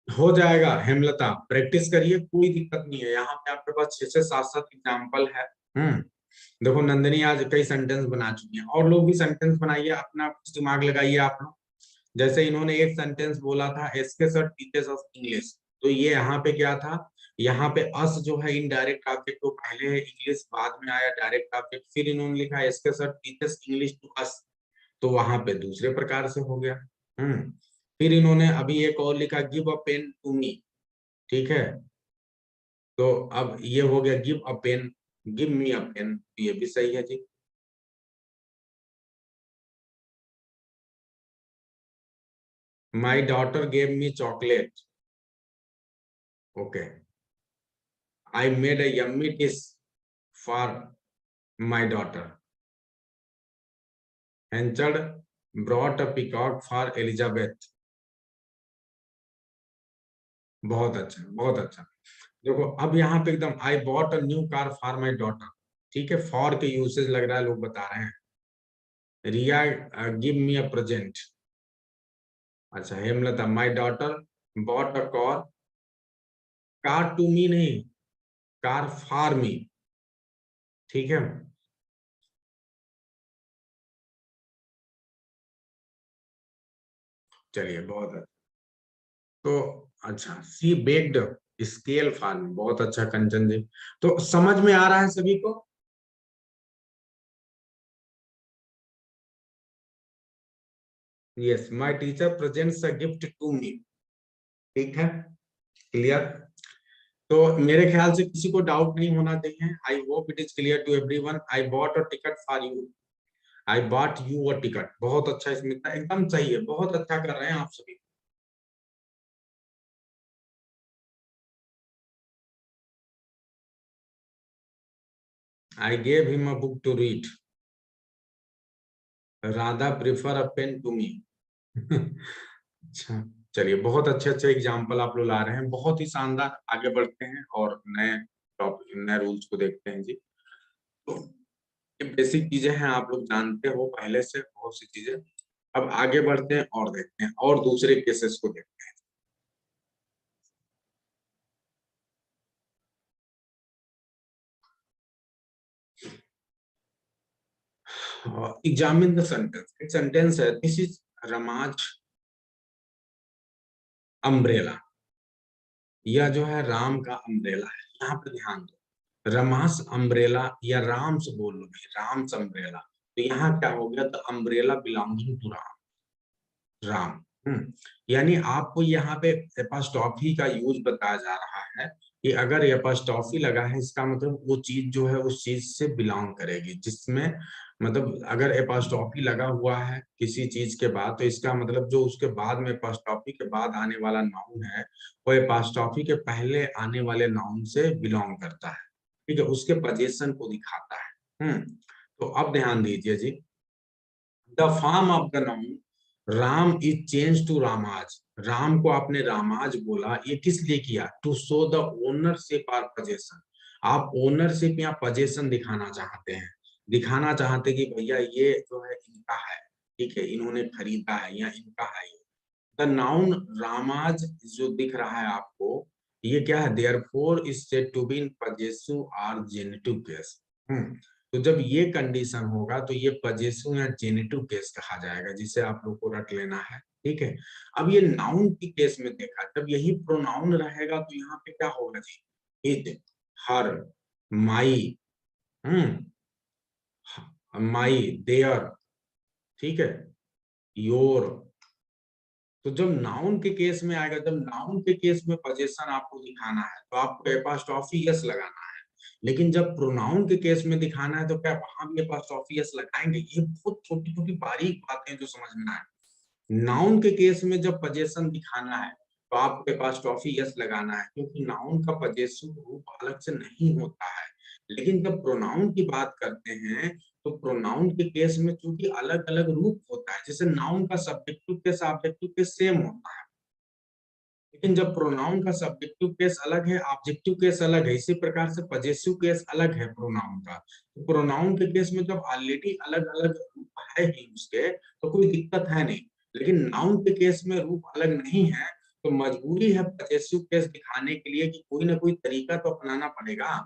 हो जाएगा हेमलता, प्रैक्टिस करिए, कोई दिक्कत नहीं है। यहाँ पे आपके पास 6 से 7 एग्जाम्पल है। हम्म देखो नंदिनी आज कई सेंटेंस बना चुकी हैं, और लोग भी सेंटेंस बनाइए, अपना कुछ दिमाग लगाइए आप लोग। जैसे इन्होंने एक सेंटेंस बोला था, एसके सर टीचर्स अस इंग्लिश, तो ये यहाँ पे क्या था, यहाँ पे अस जो है इनडायरेक्ट ऑब्जेक्ट तो पहले है, इंग्लिश बाद में आया डायरेक्ट ऑब्जेक्ट, फिर इन्होंने लिखा SK sir teachers English to us, तो वहां पे दूसरे प्रकार से हो गया। हम्म फिर इन्होंने अभी एक और लिखा, give a pen to me, ठीक है, तो अब ये हो गया give a pen, give me a pen, ये भी सही है जी। My daughter gave me chocolate, okay. I made a yummy dish for my daughter, Henchard brought a peacock for Elizabeth। बहुत अच्छा, बहुत अच्छा। देखो अब यहाँ पे एकदम, आई bought a new car for my daughter, ठीक है, फॉर के यूसेज लग रहा है लोग बता रहे हैं। रिया गिव मी अ प्रेजेंट, अच्छा Hemlata, my daughter bought a car to me नहीं, कार फॉर मी, ठीक है। चलिए बहुत अच्छा। तो अच्छा, सी बेक्ड स्केल फार्म, बहुत अच्छा कंचन जी। तो समझ में आ रहा है सभी को? Yes, my teacher presents a gift to me, ठीक है, क्लियर। तो मेरे ख्याल से किसी को डाउट नहीं होना चाहिए। I hope it is clear to everyone. I bought a ticket for you, I bought you a ticket, बहुत अच्छा स्मिता, एकदम सही है, बहुत अच्छा कर रहे हैं आप सभी। I gave him a book to read, Radha prefer a pen to me. अच्छा, चलिए बहुत अच्छे अच्छे एग्जाम्पल आप लोग ला रहे हैं, बहुत ही शानदार। आगे बढ़ते हैं और नए टॉपिक, नए रूल्स को देखते हैं जी। तो ये बेसिक चीजें हैं, आप लोग जानते हो पहले से बहुत सी चीजें। अब आगे बढ़ते हैं और देखते हैं और दूसरे केसेस को देखते हैं। एग्जामिन द सेंटेंस, एक सेंटेंस है, दिस इज रमाज अम्ब्रेला, यह जो है राम का अम्ब्रेला है। यहाँ पे ध्यान दो, रमास अम्ब्रेला या राम्स बोल लो भाई, राम्स अम्ब्रेला, तो यहाँ क्या हो गया, the umbrella belonging to Ram, Ram. यानी आपको यहाँ पे एपॉस्ट्रोफी का यूज बताया जा रहा है कि अगर एपॉस्ट्रोफी लगा है, इसका मतलब वो चीज जो है उस चीज से बिलोंग करेगी, जिसमें मतलब अगर एपॉस्ट्रोफी लगा हुआ है किसी चीज के बाद, तो इसका मतलब जो उसके बाद में एपॉस्ट्रोफी के बाद आने वाला नाउन है, वो एपॉस्ट्रोफी के पहले आने वाले नाउन से बिलोंग करता है, ठीक है, उसके पोजीशन को दिखाता है। तो अब ध्यान दीजिए जी, the form of the noun Ram is change to Rama's, Ram को आपने रामाज बोला, ये किस लिए किया, टू शो द ओनरशिप और पोजेशन, आप ओनरशिप या पोजेशन दिखाना चाहते हैं, दिखाना चाहते कि भैया ये जो है इनका है, ठीक है, इन्होंने खरीदा है या इनका है ये। द नाउन रामाज जो दिख रहा है आपको, ये क्या है, therefore is said to be in possessive और जेनिटिव केस। तो जब ये कंडीशन होगा तो ये पजेसिव या जेनिटिव केस कहा जाएगा, जिसे आप लोग को रट लेना है, ठीक है। अब ये नाउन की केस में देखा, जब यही प्रोनाउन रहेगा तो यहाँ पे क्या होगा जी, it, her, my, hmm my, there, ठीक है, योर, तो जब नाउन के केस में आएगा, जब नाउन के केस में पोजीशन आपको दिखाना है तो आपको एपॉस्ट्रोफी यस लगाना है, लेकिन जब प्रोनाउन के केस में दिखाना है तो क्या वहां भी एपॉस्ट्रोफी यस लगाएंगे? ये बहुत छोटी छोटी बारीक बातें जो समझना है। नाउन के केस में जब पोजीशन दिखाना है तो आपके पास टॉफी यस लगाना है, क्योंकि नाउन का पोजेसिव रूप अलग से नहीं होता है। लेकिन जब प्रोनाउन की बात करते हैं तो प्रोनाउन के केस में चूंकि अलग अलग रूप होता है, जैसे नाउन का subjective case objective case same होता है, लेकिन जब प्रोनाउन का सब्जेक्टिव केस अलग है, ऑब्जेक्टिव केस अलग है, इसी प्रकार से पजेसिव केस अलग है प्रोनाउन का। तो प्रोनाउन के केस में जब ऑलरेडी अलग अलग रूप है ही उसके, तो कोई दिक्कत है नहीं। लेकिन नाउन के केस में रूप अलग नहीं है, तो मजबूरी है पजेसिव केस दिखाने के लिए कि कोई ना कोई तरीका तो अपनाना पड़ेगा।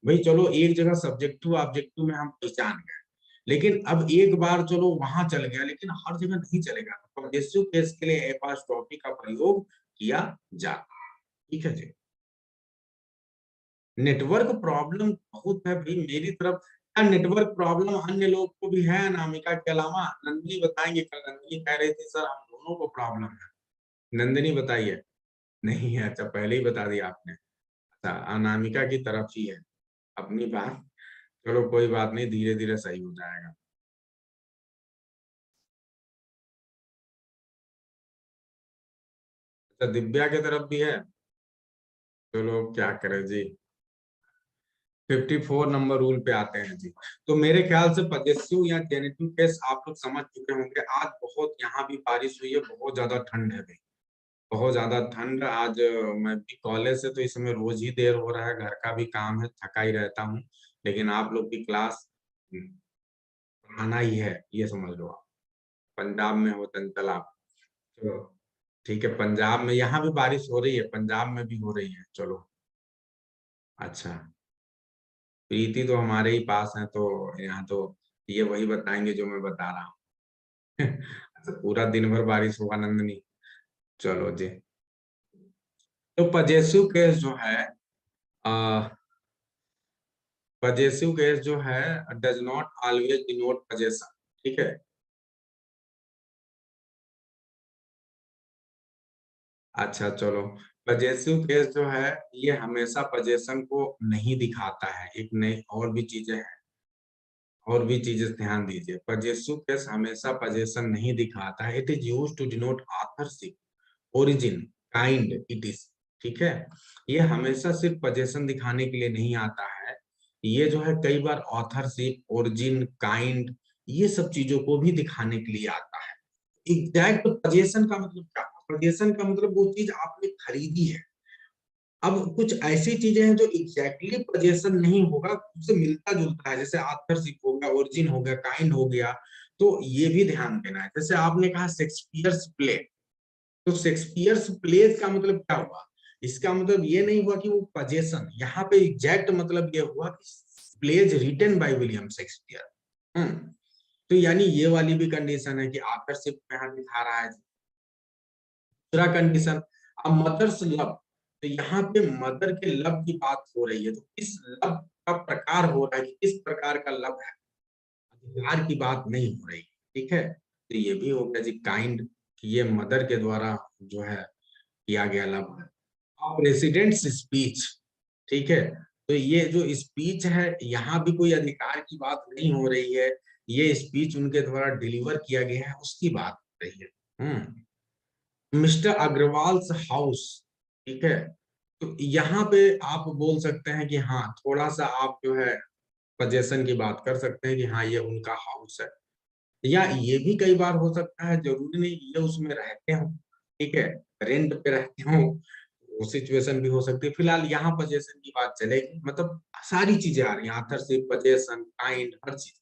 भाई चलो एक जगह सब्जेक्टिव ऑब्जेक्टिव में हम पहचान गए, लेकिन अब एक बार चलो वहां चल गया, लेकिन हर जगह नहीं चलेगा। पजेसिव केस के लिए एपॉस्ट्रोफी का प्रयोग किया जाता है। ठीक है जी। नेटवर्क प्रॉब्लम बहुत है भाई मेरी तरफ। क्या नेटवर्क प्रॉब्लम अन्य लोग को भी है अनामिका के अलावा? नंदिनी बताएंगे, कल नंदिनी कह रही थी सर हम दोनों को प्रॉब्लम है। नंदिनी बताइए। नहीं है? अच्छा पहले ही बता दिया आपने। अच्छा अनामिका की तरफ ही है अपनी बात। चलो कोई बात नहीं, धीरे धीरे सही हो जाएगा। अच्छा दिव्या की तरफ भी है। चलो क्या करें जी। 54 नंबर रूल पे आते हैं जी। तो मेरे ख्याल से पजेसिव या जेनेटिव केस आप लोग समझ चुके होंगे। आज बहुत यहाँ भी बारिश हुई है, बहुत ज्यादा ठंड है भाई, बहुत ज्यादा ठंड। आज मैं भी कॉलेज से तो इस समय रोज ही देर हो रहा है, घर का भी काम है, थका ही रहता हूँ। लेकिन आप लोग की क्लास पढ़ाना ही है, ये समझ लो आप। पंजाब में हो चंचल आप। चलो ठीक है, पंजाब में यहाँ भी बारिश हो रही है, पंजाब में भी हो रही है। चलो अच्छा। प्रीति तो हमारे ही पास है, तो यहाँ तो ये वही बताएंगे जो मैं बता रहा हूँ। अच्छा पूरा दिन भर बारिश होगा नंदनी। चलो जी। तो पजेसिव केस जो है, पजेसिव केस जो है does not always denote possession. ठीक है। अच्छा चलो। पजेसिव केस जो है ये हमेशा पजेशन को नहीं दिखाता है। एक नई और भी चीजें हैं, और भी चीजें ध्यान दीजिए। पजेसिव केस हमेशा पजेशन नहीं दिखाता है। It is use to denote authorship, origin, kind, it is. ठीक है। ये हमेशा सिर्फ पोजीशन दिखाने के लिए नहीं आता है। ये जो है कई बार ऑथरशिप, ओरिजिन, काइंड, ये सब चीजों को भी दिखाने के लिए आता है। एग्जैक्ट पोजीशन का मतलब क्या? पोजीशन का मतलब वो चीज आपने खरीदी है। अब कुछ ऐसी चीजें हैं जो एग्जैक्टली पोजीशन नहीं होगा, उससे मिलता जुलता है, जैसे ऑथरशिप हो गया, ओरिजिन हो गया, काइंड हो गया। तो ये भी ध्यान देना है। जैसे आपने कहा शेक्सपियर्स प्ले, तो शेक्सपियर्स प्लेस का मतलब क्या हुआ? इसका मतलब ये नहीं हुआ कि वो पजेशन, यहाँ पे एग्जैक्ट मतलब ये हुआ कि plays written by William Shakespeare. तो यानी ये वाली भी कंडीशन है कि ऑथरशिप यहाँ दिखा रहा है। दूसरा कंडीशन, अब मदर्स लव, तो यहाँ पे मदर के लव की बात हो रही है, तो किस लव का प्रकार हो रहा है कि किस प्रकार का लव है, अधिकार की बात नहीं हो रही। ठीक है। तो ये भी हो गया जी काइंड, कि ये मदर के द्वारा जो है किया गया लव है। प्रेसिडेंट्स स्पीच, ठीक है। तो ये जो स्पीच है यहाँ भी कोई अधिकार की बात नहीं हो रही है, ये स्पीच उनके द्वारा डिलीवर किया गया है उसकी बात हो रही है। मिस्टर अग्रवाल्स हाउस, ठीक है। तो यहाँ पे आप बोल सकते हैं कि हाँ थोड़ा सा आप जो है पजेशन की बात कर सकते हैं कि हाँ ये उनका हाउस है। या ये भी कई बार हो सकता है, जरूरी नहीं ये उसमें रहते हो, ठीक है, रेंट पे रहते हो, वो सिचुएशन भी हो सकती है। फिलहाल यहाँ पोजेशन की बात चलेगी, मतलब सारी चीजें आ रही हैं, ऑथरशिप, पोजेशन, काइंड, हर चीज,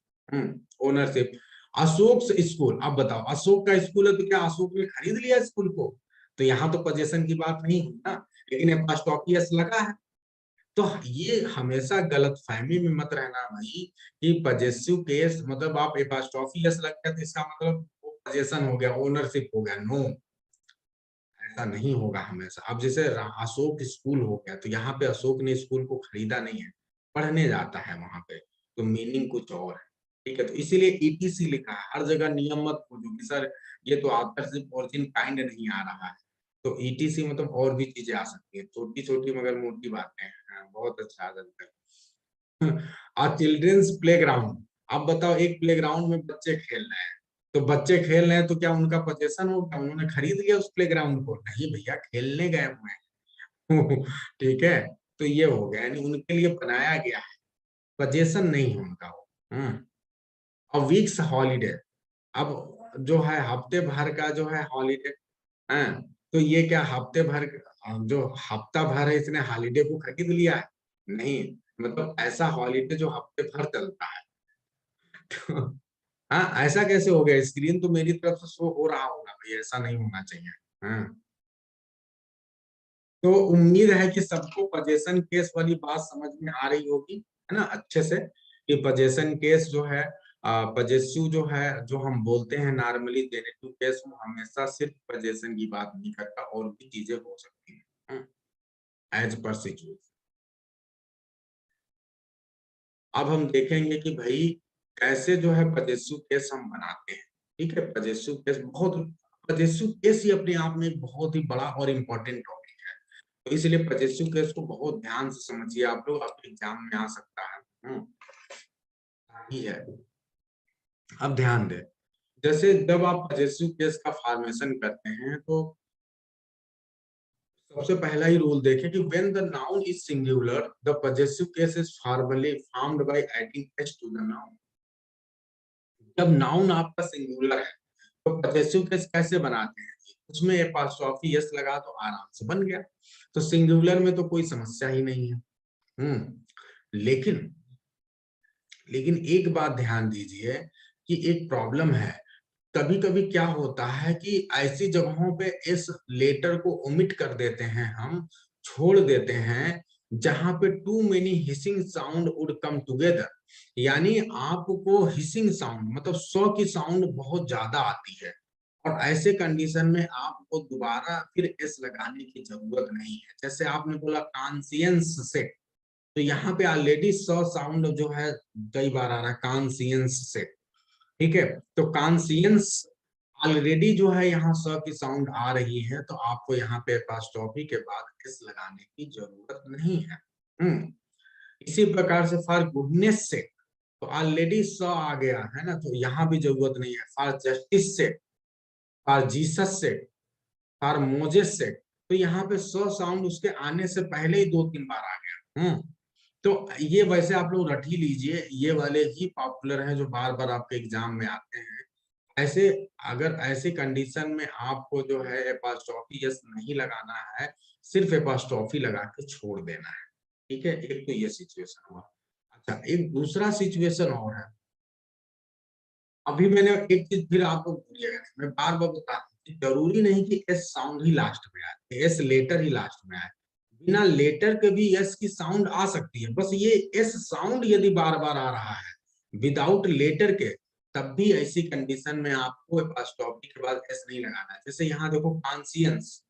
ओनरशिप। अशोक स्कूल, अब बताओ अशोक का स्कूल है तो क्या अशोक ने खरीद लिया स्कूल को? तो यहाँ तो पोजेशन की बात नहीं हुई ना, लेकिन एपोस्ट्रोफी लगा है। तो ये हमेशा गलतफहमी में मत रहना भाई कि पजेसिव केस मतलब आप एपोस्ट्रोफी एस लग गया तो इसका मतलब वो पजेशन हो गया, ओनरशिप हो गया। नो, ऐसा नहीं होगा हमेशा। अब जैसे अशोक स्कूल हो गया, तो यहाँ पे अशोक ने स्कूल को खरीदा नहीं है, पढ़ने जाता है वहां पे, तो मीनिंग कुछ और है। ठीक है, तो इसीलिए ईटीसी लिखा है, हर जगह नियम मत खोजो कि सर ये तो आपका सिर्फ ओरिजिन काइंड नहीं आ रहा है। तो ईटीसी मतलब और भी चीजें आ सकती है, छोटी-छोटी मगर मोटी बातें हैं। हाँ, बहुत अच्छा आ जाता है। चिल्ड्रंस प्लेग्राउंड, अब बताओ एक प्लेग्राउंड में बच्चे खेल रहे हैं, तो बच्चे खेल रहे हैं तो क्या उनका पोजेशन हो गया, उन्होंने खरीद लिया उस प्लेग्राउंड को? नहीं भैया, खेलने गए हुए हैं। ठीक है, तो ये हो गया, यानी उनके लिए बनाया गया है, पोजेशन नहीं है उनका वो। और वीक्स हॉलीडे, अब जो है हफ्ते भर का जो है हॉलीडे, हैं, तो ये क्या हफ्ते भर जो हफ्ता भर है इसने हॉलीडे को खरीद लिया है? नहीं, मतलब ऐसा हॉलीडे जो हफ्ते भर चलता है। तो हाँ, ऐसा कैसे हो गया? स्क्रीन तो मेरी तरफ से शो हो रहा होगा भाई, ऐसा नहीं होना चाहिए। हाँ, तो उम्मीद है कि सबको पजेशन केस वाली बात समझ में आ रही होगी, है ना, अच्छे से, कि पजेशन केस जो है, पजेसिव जो है, जो हम बोलते हैं नॉर्मली जेनेटिव केस, वो हमेशा सिर्फ पजेशन की बात नहीं करता, और भी चीजें हो सकती हैं एज पर सिचुएशन। अब हम देखेंगे कि भाई कैसे जो है पजेसिव केस हम बनाते हैं। ठीक है, पजेसिव केस बहुत, पजेसिव केस ही अपने आप में एक बहुत ही बड़ा और इम्पोर्टेंट टॉपिक है। तो इसलिए पजेसिव केस को बहुत ध्यान से समझिए आप लोग, आपके एग्जाम में आ सकता है। ही है। अब ध्यान दें, जैसे जब आप पजेसिव केस का फॉर्मेशन करते हैं, तो सबसे पहला ही रूल देखें कि when the noun is singular the possessive case is formally formed by adding s to the noun. जब नाउन आपका सिंगुलर है तो पजेसिव केस कैसे बनाते हैं? उसमें एपॉस्ट्रोफी एस लगा तो आराम से बन गया। तो सिंगुलर में तो कोई समस्या ही नहीं है। लेकिन लेकिन एक बात ध्यान दीजिए कि एक प्रॉब्लम है। कभी कभी क्या होता है कि ऐसी जगहों पे इस लेटर को ओमिट कर देते हैं, हम छोड़ देते हैं, जहां पे too many hissing sound would come together, यानी आपको हिसिंग साउंड मतलब सौ की साउंड बहुत ज्यादा आती है, और ऐसे कंडीशन में आपको दोबारा फिर एस लगाने की जरूरत नहीं है। जैसे आपने बोला कॉन्सियंस से, तो यहाँ पे ऑलरेडी सौ साउंड जो है कई बार आ रहा है कॉन्सियंस से। ठीक है, तो कॉन्सियंस ऑलरेडी जो है यहाँ स की साउंड आ रही है, तो आपको यहाँ पे एपॉस्ट्रोफी के बाद एस लगाने की जरूरत नहीं है। इसी प्रकार से फॉर गुडनेस से, तो ऑलरेडी स आ गया है ना, तो यहाँ भी जरूरत नहीं है। फॉर जस्टिस से, फॉर जीसस से, फॉर मोजेस से, तो यहाँ पे स साउंड उसके आने से पहले ही दो तीन बार आ गया। तो ये वैसे आप लोग रट ही लीजिए, ये वाले ही पॉपुलर हैं जो बार बार आपके एग्जाम में आते हैं। ऐसे अगर ऐसी कंडीशन में आपको जो है एपॉस्ट्रोफी यस नहीं लगाना है, सिर्फ एपॉस्ट्रोफी लगा के छोड़ देना है। ठीक है, एक तो ये सिचुएशन हुआ। अच्छा, एक दूसरा सिचुएशन और है। अभी मैंने एक चीज फिर आपको भूलिएगा, मैं बार बार बता रहा हूं कि जरूरी नहीं कि एस साउंड ही लास्ट में आए, एस लेटर ही लास्ट में आए। बिना लेटर के भी एस की साउंड आ सकती है, बस ये एस साउंड यदि बार बार आ रहा है विदाउट लेटर के, तब भी ऐसी कंडीशन में आपको एपॉस्ट्रोफी के बाद एस नहीं लगाना है। जैसे यहाँ देखो कॉन्सियंस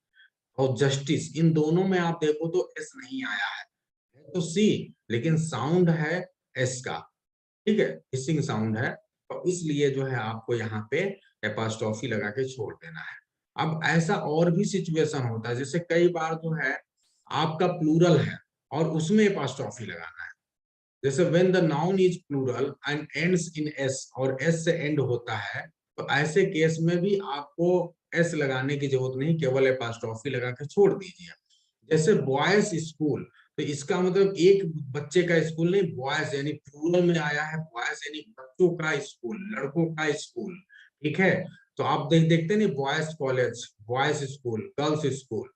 और जस्टिस, इन दोनों में आप देखो तो एस नहीं आया है तो सी, लेकिन साउंड है एस का। ठीक है, हिसिंग साउंड है, तो इसलिए जो है आपको यहाँ पे एपॉस्ट्रोफी लगा के छोड़ देना है। अब ऐसा और भी सिचुएशन होता है, जैसे कई बार जो है आपका प्लूरल है और उसमें एपॉस्ट्रोफी लगाना है। जैसे when the noun is plural and ends in s, और एस से एंड होता है, तो ऐसे केस में भी आपको एस लगाने की जरूरत नहीं, केवल एपॉस्ट्रोफी लगा के छोड़ दीजिए। जैसे बॉयज स्कूल, तो इसका मतलब एक बच्चे का स्कूल नहीं, बॉयज यानी प्लूरल में आया है, बॉयज यानी बच्चों का स्कूल, लड़कों का स्कूल। ठीक है, तो आप देखते नहीं, boys college, boys school, girls school,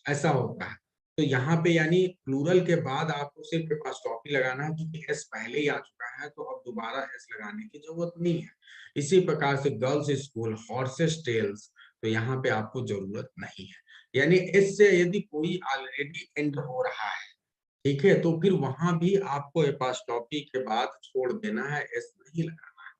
ऐसा होता है। तो यहाँ पे यानी प्लूरल के बाद आपको सिर्फ एपॉस्ट्रोफी लगाना है, क्योंकि एस पहले ही आ चुका है, तो अब दोबारा एस लगाने की जरूरत नहीं है। इसी प्रकार से गर्ल्स स्कूल, हॉर्सेस टेल्स, तो यहाँ पे आपको जरूरत नहीं है। यानी एस से यदि कोई ऑलरेडी एंड हो रहा है, ठीक है, तो फिर वहां भी आपको एपॉस्ट्रोफी के बाद छोड़ देना है, एस नहीं लगाना है।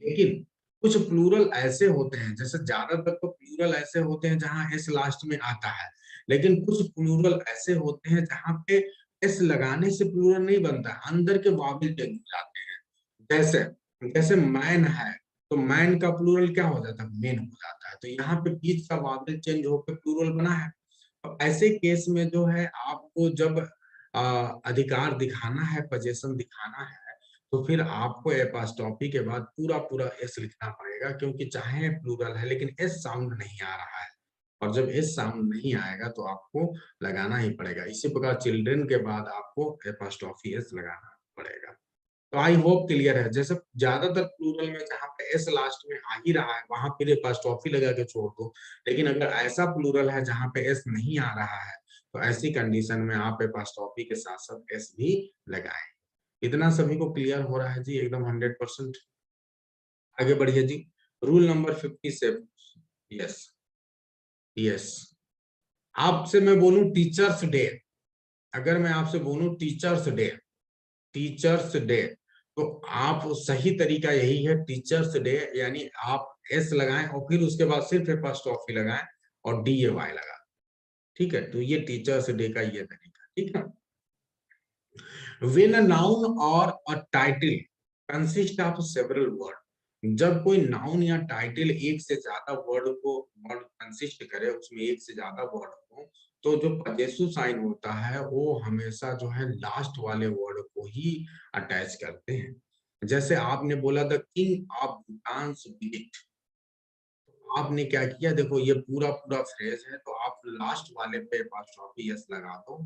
लेकिन कुछ प्लूरल ऐसे होते हैं, जैसे ज्यादातर तो प्लूरल ऐसे होते हैं जहां एस लास्ट में आता है, लेकिन कुछ प्लूरल ऐसे होते हैं जहां पे एस लगाने से प्लूरल नहीं बनता, अंदर के वावेल चेंज हो जाते हैं। जैसे जैसे मैन है तो मैन का प्लूरल क्या हो जाता है, मेन हो जाता है। तो यहाँ पे बीच का वावल चेंज होकर प्लूरल बना है। तो ऐसे केस में जो है आपको जब अधिकार दिखाना है, पोजीशन दिखाना है, तो फिर आपको एपॉस्ट्रोफी के बाद पूरा पूरा एस लिखना पड़ेगा, क्योंकि चाहे प्लूरल है लेकिन एस साउंड नहीं आ रहा है, और जब एस साउंड नहीं आएगा तो आपको लगाना ही पड़ेगा। इसी प्रकार चिल्ड्रन के बाद आपको एपॉस्ट्रोफी एस लगाना पड़ेगा। तो आई होप क्लियर है। जैसे ज्यादातर प्लूरल में जहाँ पे एस लास्ट में आ ही रहा है वहां फिर एपॉस्ट्रोफी लगा के छोड़ दो। लेकिन अगर ऐसा प्लूरल है जहाँ पे एस नहीं आ रहा है, तो ऐसी कंडीशन में आप एपॉस्ट्रोफी के साथ साथ एस भी लगाएं। इतना सभी को क्लियर हो रहा है जी, एकदम 100%। आगे बढ़िए जी। Rule number 57। Yes, yes. आपसे मैं बोलूं टीचर्स डे, अगर मैं आपसे बोलूं टीचर्स डे, टीचर्स डे, तो आप सही तरीका यही है, टीचर्स डे यानी आप एस लगाएं और फिर उसके बाद सिर्फ एपॉस्ट्रोफी लगाएं और डी ए वाई लगा। ठीक है, तो ये टीचर्स डे का ये तरीका, ठीक है। When a noun or a title consist of several word, जब कोई नाउन या टाइटल एक से ज्यादा वर्ड कंसिस्ट करे, उसमें एक से ज्यादा वर्ड हो, तो जो पजेसिव साइन होता है वो हमेशा जो है लास्ट वाले वर्ड को ही अटैच करते हैं। जैसे आपने बोला the king of Bhutan's visit, आपने क्या किया, देखो ये पूरा पूरा फ्रेज है, तो आप लास्ट वाले पे अपोस्ट्रोफी एस लगा दो।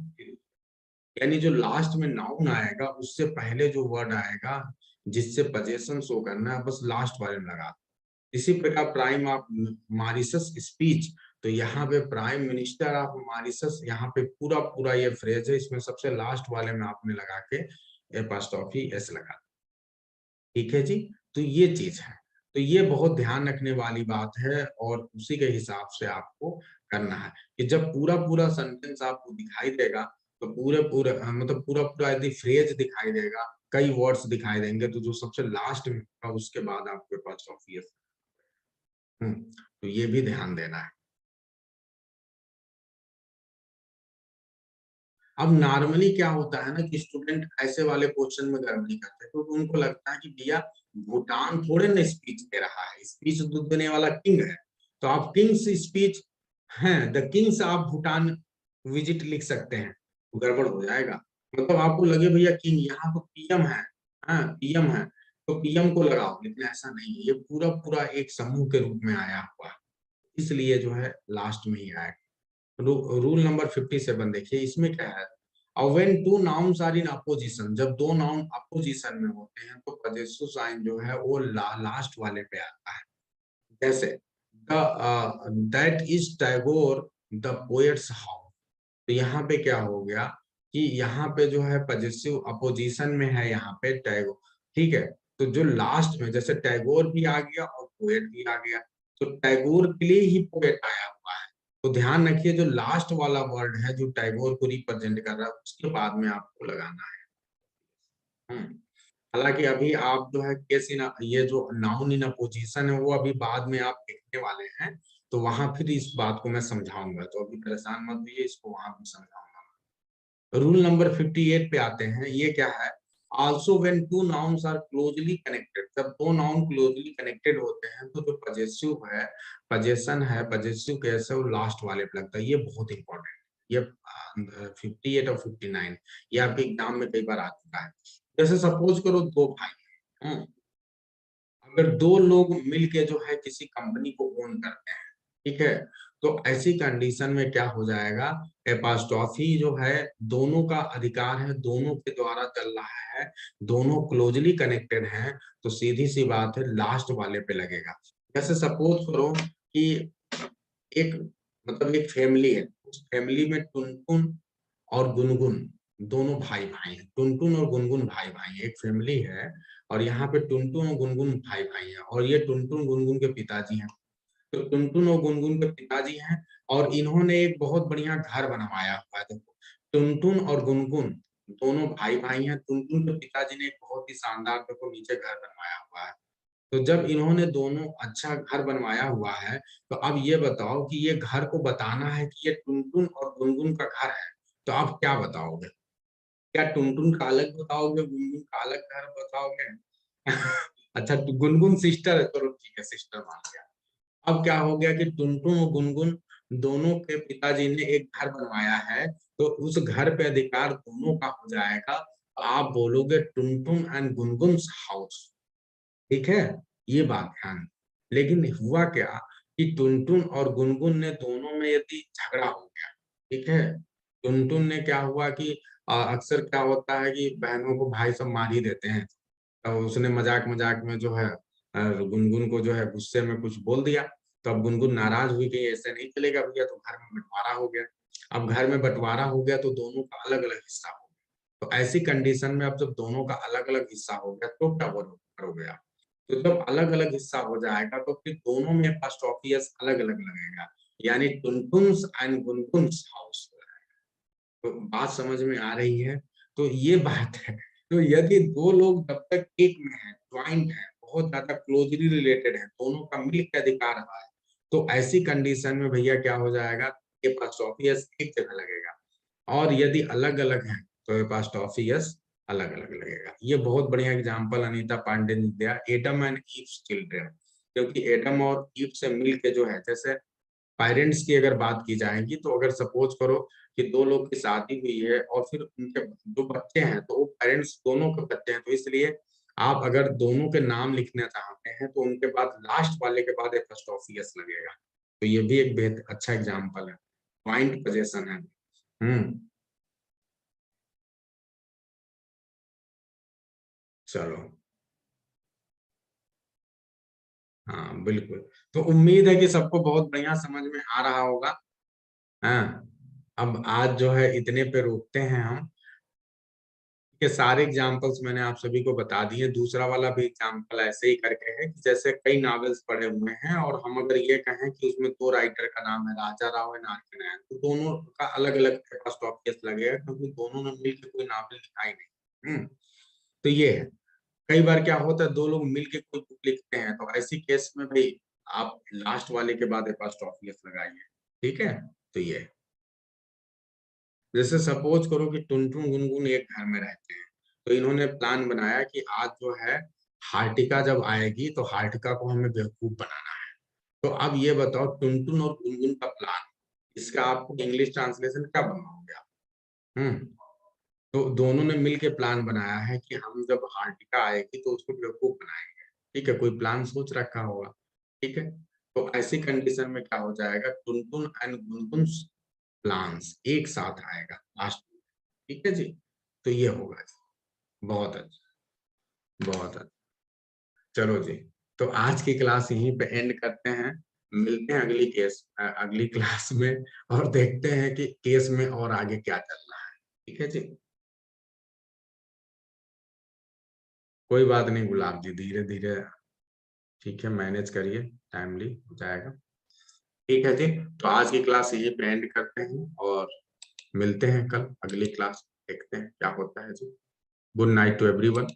यानी जो लास्ट में नाउन आएगा उससे पहले जो वर्ड आएगा जिससे पोजेशन शो करना है, बस लास्ट वाले में लगा। इसी प्रकार प्राइम ऑफ मॉरिशस स्पीच, तो यहाँ पे प्राइम मिनिस्टर ऑफ मॉरिशस, यहाँ पे पूरा पूरा ये फ्रेज है, इसमें सबसे लास्ट वाले में आपने लगा के एपॉस्ट्रोफी एस लगा। ठीक है जी। तो ये चीज है, तो ये बहुत ध्यान रखने वाली बात है, और उसी के हिसाब से आपको करना है कि जब पूरा पूरा सेंटेंस आपको दिखाई देगा, तो पूरे पूरे मतलब पूरा पूरा यदि फ्रेज दिखाई देगा, कई वर्ड्स दिखाई देंगे, तो जो सबसे लास्ट में होगा उसके बाद आपके पास ऑफिस। तो ये भी ध्यान देना है। अब नॉर्मली क्या होता है ना कि स्टूडेंट ऐसे वाले क्वेश्चन में गड़बड़ी करते हैं, क्योंकि उनको लगता है कि भैया भूटान थोड़े ना स्पीच दे रहा है, स्पीच तो देने वाला किंग है, तो आप किंग्स स्पीच हैं, द किंग्स आप भूटान विजिट लिख सकते हैं, तो गड़बड़ हो जाएगा। मतलब आपको लगे भैया किंग, यहाँ तो पीएम है, हाँ पीएम है, तो पीएम को लगाओ, लेकिन ऐसा नहीं है, ये पूरा पूरा एक समूह के रूप में आया हुआ है, इसलिए जो है लास्ट में ही आएगा। रूल नंबर 57 देखिए, इसमें क्या है, when two nouns are in apposition, जब दो नाउन अपोजिशन में होते हैं तो पजेसिव साइन जो है वो लास्ट वाले पे आता है। जैसे that is Tagore the poets house, तो यहाँ पे क्या हो गया कि यहाँ पे जो है पजेसिव अपोजिशन में है, यहाँ पे टैगोर, ठीक है। तो जो लास्ट में जैसे टैगोर भी आ गया और पोएट भी आ गया, तो टैगोर के लिए ही पोएट आया हुआ है। तो ध्यान रखिए जो लास्ट वाला वर्ड है जो टैगोर को रिप्रेजेंट कर रहा है उसके बाद में आपको लगाना है। हालांकि अभी आप जो है केस इन, ये जो नाउन इन अपोजिशन है वो अभी बाद में आप देखने वाले हैं, तो वहां फिर इस बात को मैं समझाऊंगा, तो अभी परेशान मत होइए, इसको वहां भी समझाऊंगा। रूल नंबर 58 पे आते हैं, ये क्या है, also when two nouns are closely connected, जब दो नाउन क्लोजली कनेक्टेड होते हैं तो जो पजेसिव है, पजेशन है, पजेसिव कैसे वो लास्ट वाले पे लगता है, ये बहुत इंपॉर्टेंट, ये 58 और 59 ये आपके एग्जाम में कई बार आ चुका है। जैसे सपोज करो दो भाई, अगर दो लोग मिलके जो है किसी कंपनी को ओन करते हैं, ठीक है, तो ऐसी कंडीशन में क्या हो जाएगा, एपॉस्ट्रोफी जो है दोनों का अधिकार है, दोनों के द्वारा चल रहा है, दोनों क्लोजली कनेक्टेड हैं, तो सीधी सी बात है लास्ट वाले पे लगेगा। जैसे सपोज करो कि एक मतलब एक फैमिली है, उस फैमिली में टुनटुन और गुनगुन दोनों भाई भाई हैं, टुनटुन और गुनगुन भाई भाई हैं, एक फैमिली है, और यहाँ पे टुनटुन और गुनगुन भाई भाई हैं, और ये टुनटुन गुनगुन के पिताजी हैं। तो टुनटुन और गुनगुन के पिताजी हैं, और इन्होंने एक बहुत बढ़िया घर बनवाया हुआ है। देखो टुनटुन और गुनगुन दोनों भाई भाई हैं, टुनटुन के पिताजी ने एक बहुत ही शानदार देखो नीचे घर बनवाया हुआ है। तो जब इन्होंने दोनों अच्छा घर बनवाया हुआ है, तो अब ये बताओ कि ये घर को बताना है कि ये टुनटुन और गुनगुन का घर है, तो आप क्या बताओगे, क्या टुनटुन का अलग बताओगे, गुनगुन का अलग घर बताओगे? अच्छा गुनगुन सिस्टर है, चलो ठीक है सिस्टर मान लिया। अब क्या हो गया कि टुनटुन और गुनगुन दोनों के पिताजी ने एक घर बनवाया है, तो उस घर पे अधिकार दोनों का हो जाएगा। आप बोलोगे टुनटुन एंड गुनगुन हाउस, ठीक है, ये बात ध्यान। लेकिन हुआ क्या कि टुनटुन और गुनगुन ने दोनों में यदि झगड़ा हो गया, ठीक है, टुनटुन ने क्या हुआ कि अक्सर क्या होता है कि बहनों को भाई सब मार ही देते हैं, तो उसने मजाक मजाक में जो है गुनगुन को जो है गुस्से में कुछ बोल दिया। तो अब गुनगुन नाराज हुई कि ऐसे नहीं चलेगा भैया, तो घर में बंटवारा हो गया। अब घर में बंटवारा हो गया तो दोनों का अलग अलग हिस्सा हो गया। तो ऐसी कंडीशन में अब जब दोनों का अलग अलग हिस्सा हो गया तो क्या करोगे आप? तो जब अलग अलग हिस्सा हो जाएगा तो फिर दोनों में फर्स्ट ऑफियस अलग अलग लगेगा, यानी टुनटुन्स एंड गुनगुन्स हाउस। तो बात समझ में आ रही है? तो ये बात है। तो यदि दो लोग जब तक एक में है, ज्वाइंट है, बहुत ज्यादा क्लोजली रिलेटेड है, दोनों का मिल के अधिकार रहा है, तो ऐसी कंडीशन में भैया क्या हो जाएगा, ये पास ऑफियस एक जगह लगेगा। और यदि अलग अलग है तो ये पास ऑफियस अलग अलग लगेगा। ये बहुत बढ़िया एग्जाम्पल अनीता पांडे ने दिया, एडम एंड ईव चिल्ड्रन। क्योंकि एडम और ईव से मिल के जो है, जैसे पेरेंट्स की अगर बात की जाएगी, तो अगर सपोज करो कि दो लोग की शादी हुई है और फिर उनके जो बच्चे हैं तो वो पेरेंट्स दोनों के बच्चे हैं, तो इसलिए आप अगर दोनों के नाम लिखना चाहते हैं तो उनके बाद लास्ट वाले के बाद एक फर्स्ट ऑफियस लगेगा। तो ये भी एक बेहद अच्छा एग्जाम्पल है, पॉइंट पोजेशन है। हम्म। चलो। हाँ बिल्कुल। तो उम्मीद है कि सबको बहुत बढ़िया समझ में आ रहा होगा। हाँ। अब आज जो है इतने पे रोकते हैं हम, के सारे एग्जाम्पल्स मैंने आप सभी को बता दिए। दूसरा वाला भी एग्जाम्पल ऐसे ही करके है कि जैसे कई नॉवेल्स पढ़े हुए हैं और हम अगर ये कहें कि उसमें दो राइटर का नाम है राजा राव एंड आर के नारायण, तो दोनों का अलग अलग फर्स्ट ऑफिस लगेगा क्योंकि दोनों ने मिलकर कोई नॉवेल लिखा ही नहीं। तो ये है। कई बार क्या होता है, दो लोग मिलके कोई बुक लिखते हैं, तो ऐसी केस में भाई आप लास्ट वाले के बाद फर्स्ट ऑफिस लगाइए, ठीक है। तो ये है। जैसे सपोज करो कि टुनटुन गुनगुन एक घर में रहते हैं, तो इन्होंने प्लान बनाया कि आज जो है हार्टिका जब आएगी तो हार्टिका को हमें बेवकूफ बनाना है। तो अब ये बताओ टुनटुन और गुनगुन का प्लान, इसका आपको इंग्लिश ट्रांसलेशन क्या बनाओगे आप? हम्म। तो दोनों ने मिलके प्लान बनाया है कि हम जब हार्टिका आएगी तो उसको बेवकूफ बनाएंगे। ठीक है, कोई प्लान सोच रखा होगा। ठीक है। तो ऐसी कंडीशन में क्या हो जाएगा, टुनटुन एंड गुनगुन प्लान्स एक साथ आएगा लास्ट में। ठीक है जी। तो ये होगा जी। बहुत अच्छा। बहुत अच्छा। चलो जी। तो आज की क्लास यहीं पे एंड करते हैं। मिलते हैं अगली क्लास में, और देखते हैं कि केस में और आगे क्या चल रहा है। ठीक है जी। कोई बात नहीं गुलाब जी, धीरे धीरे ठीक है, मैनेज करिए, टाइमली हो जाएगा। ठीक है जी। तो आज की क्लास यहीं पे एंड करते हैं और मिलते हैं कल अगली क्लास, देखते हैं क्या होता है जी। Good night to everyone.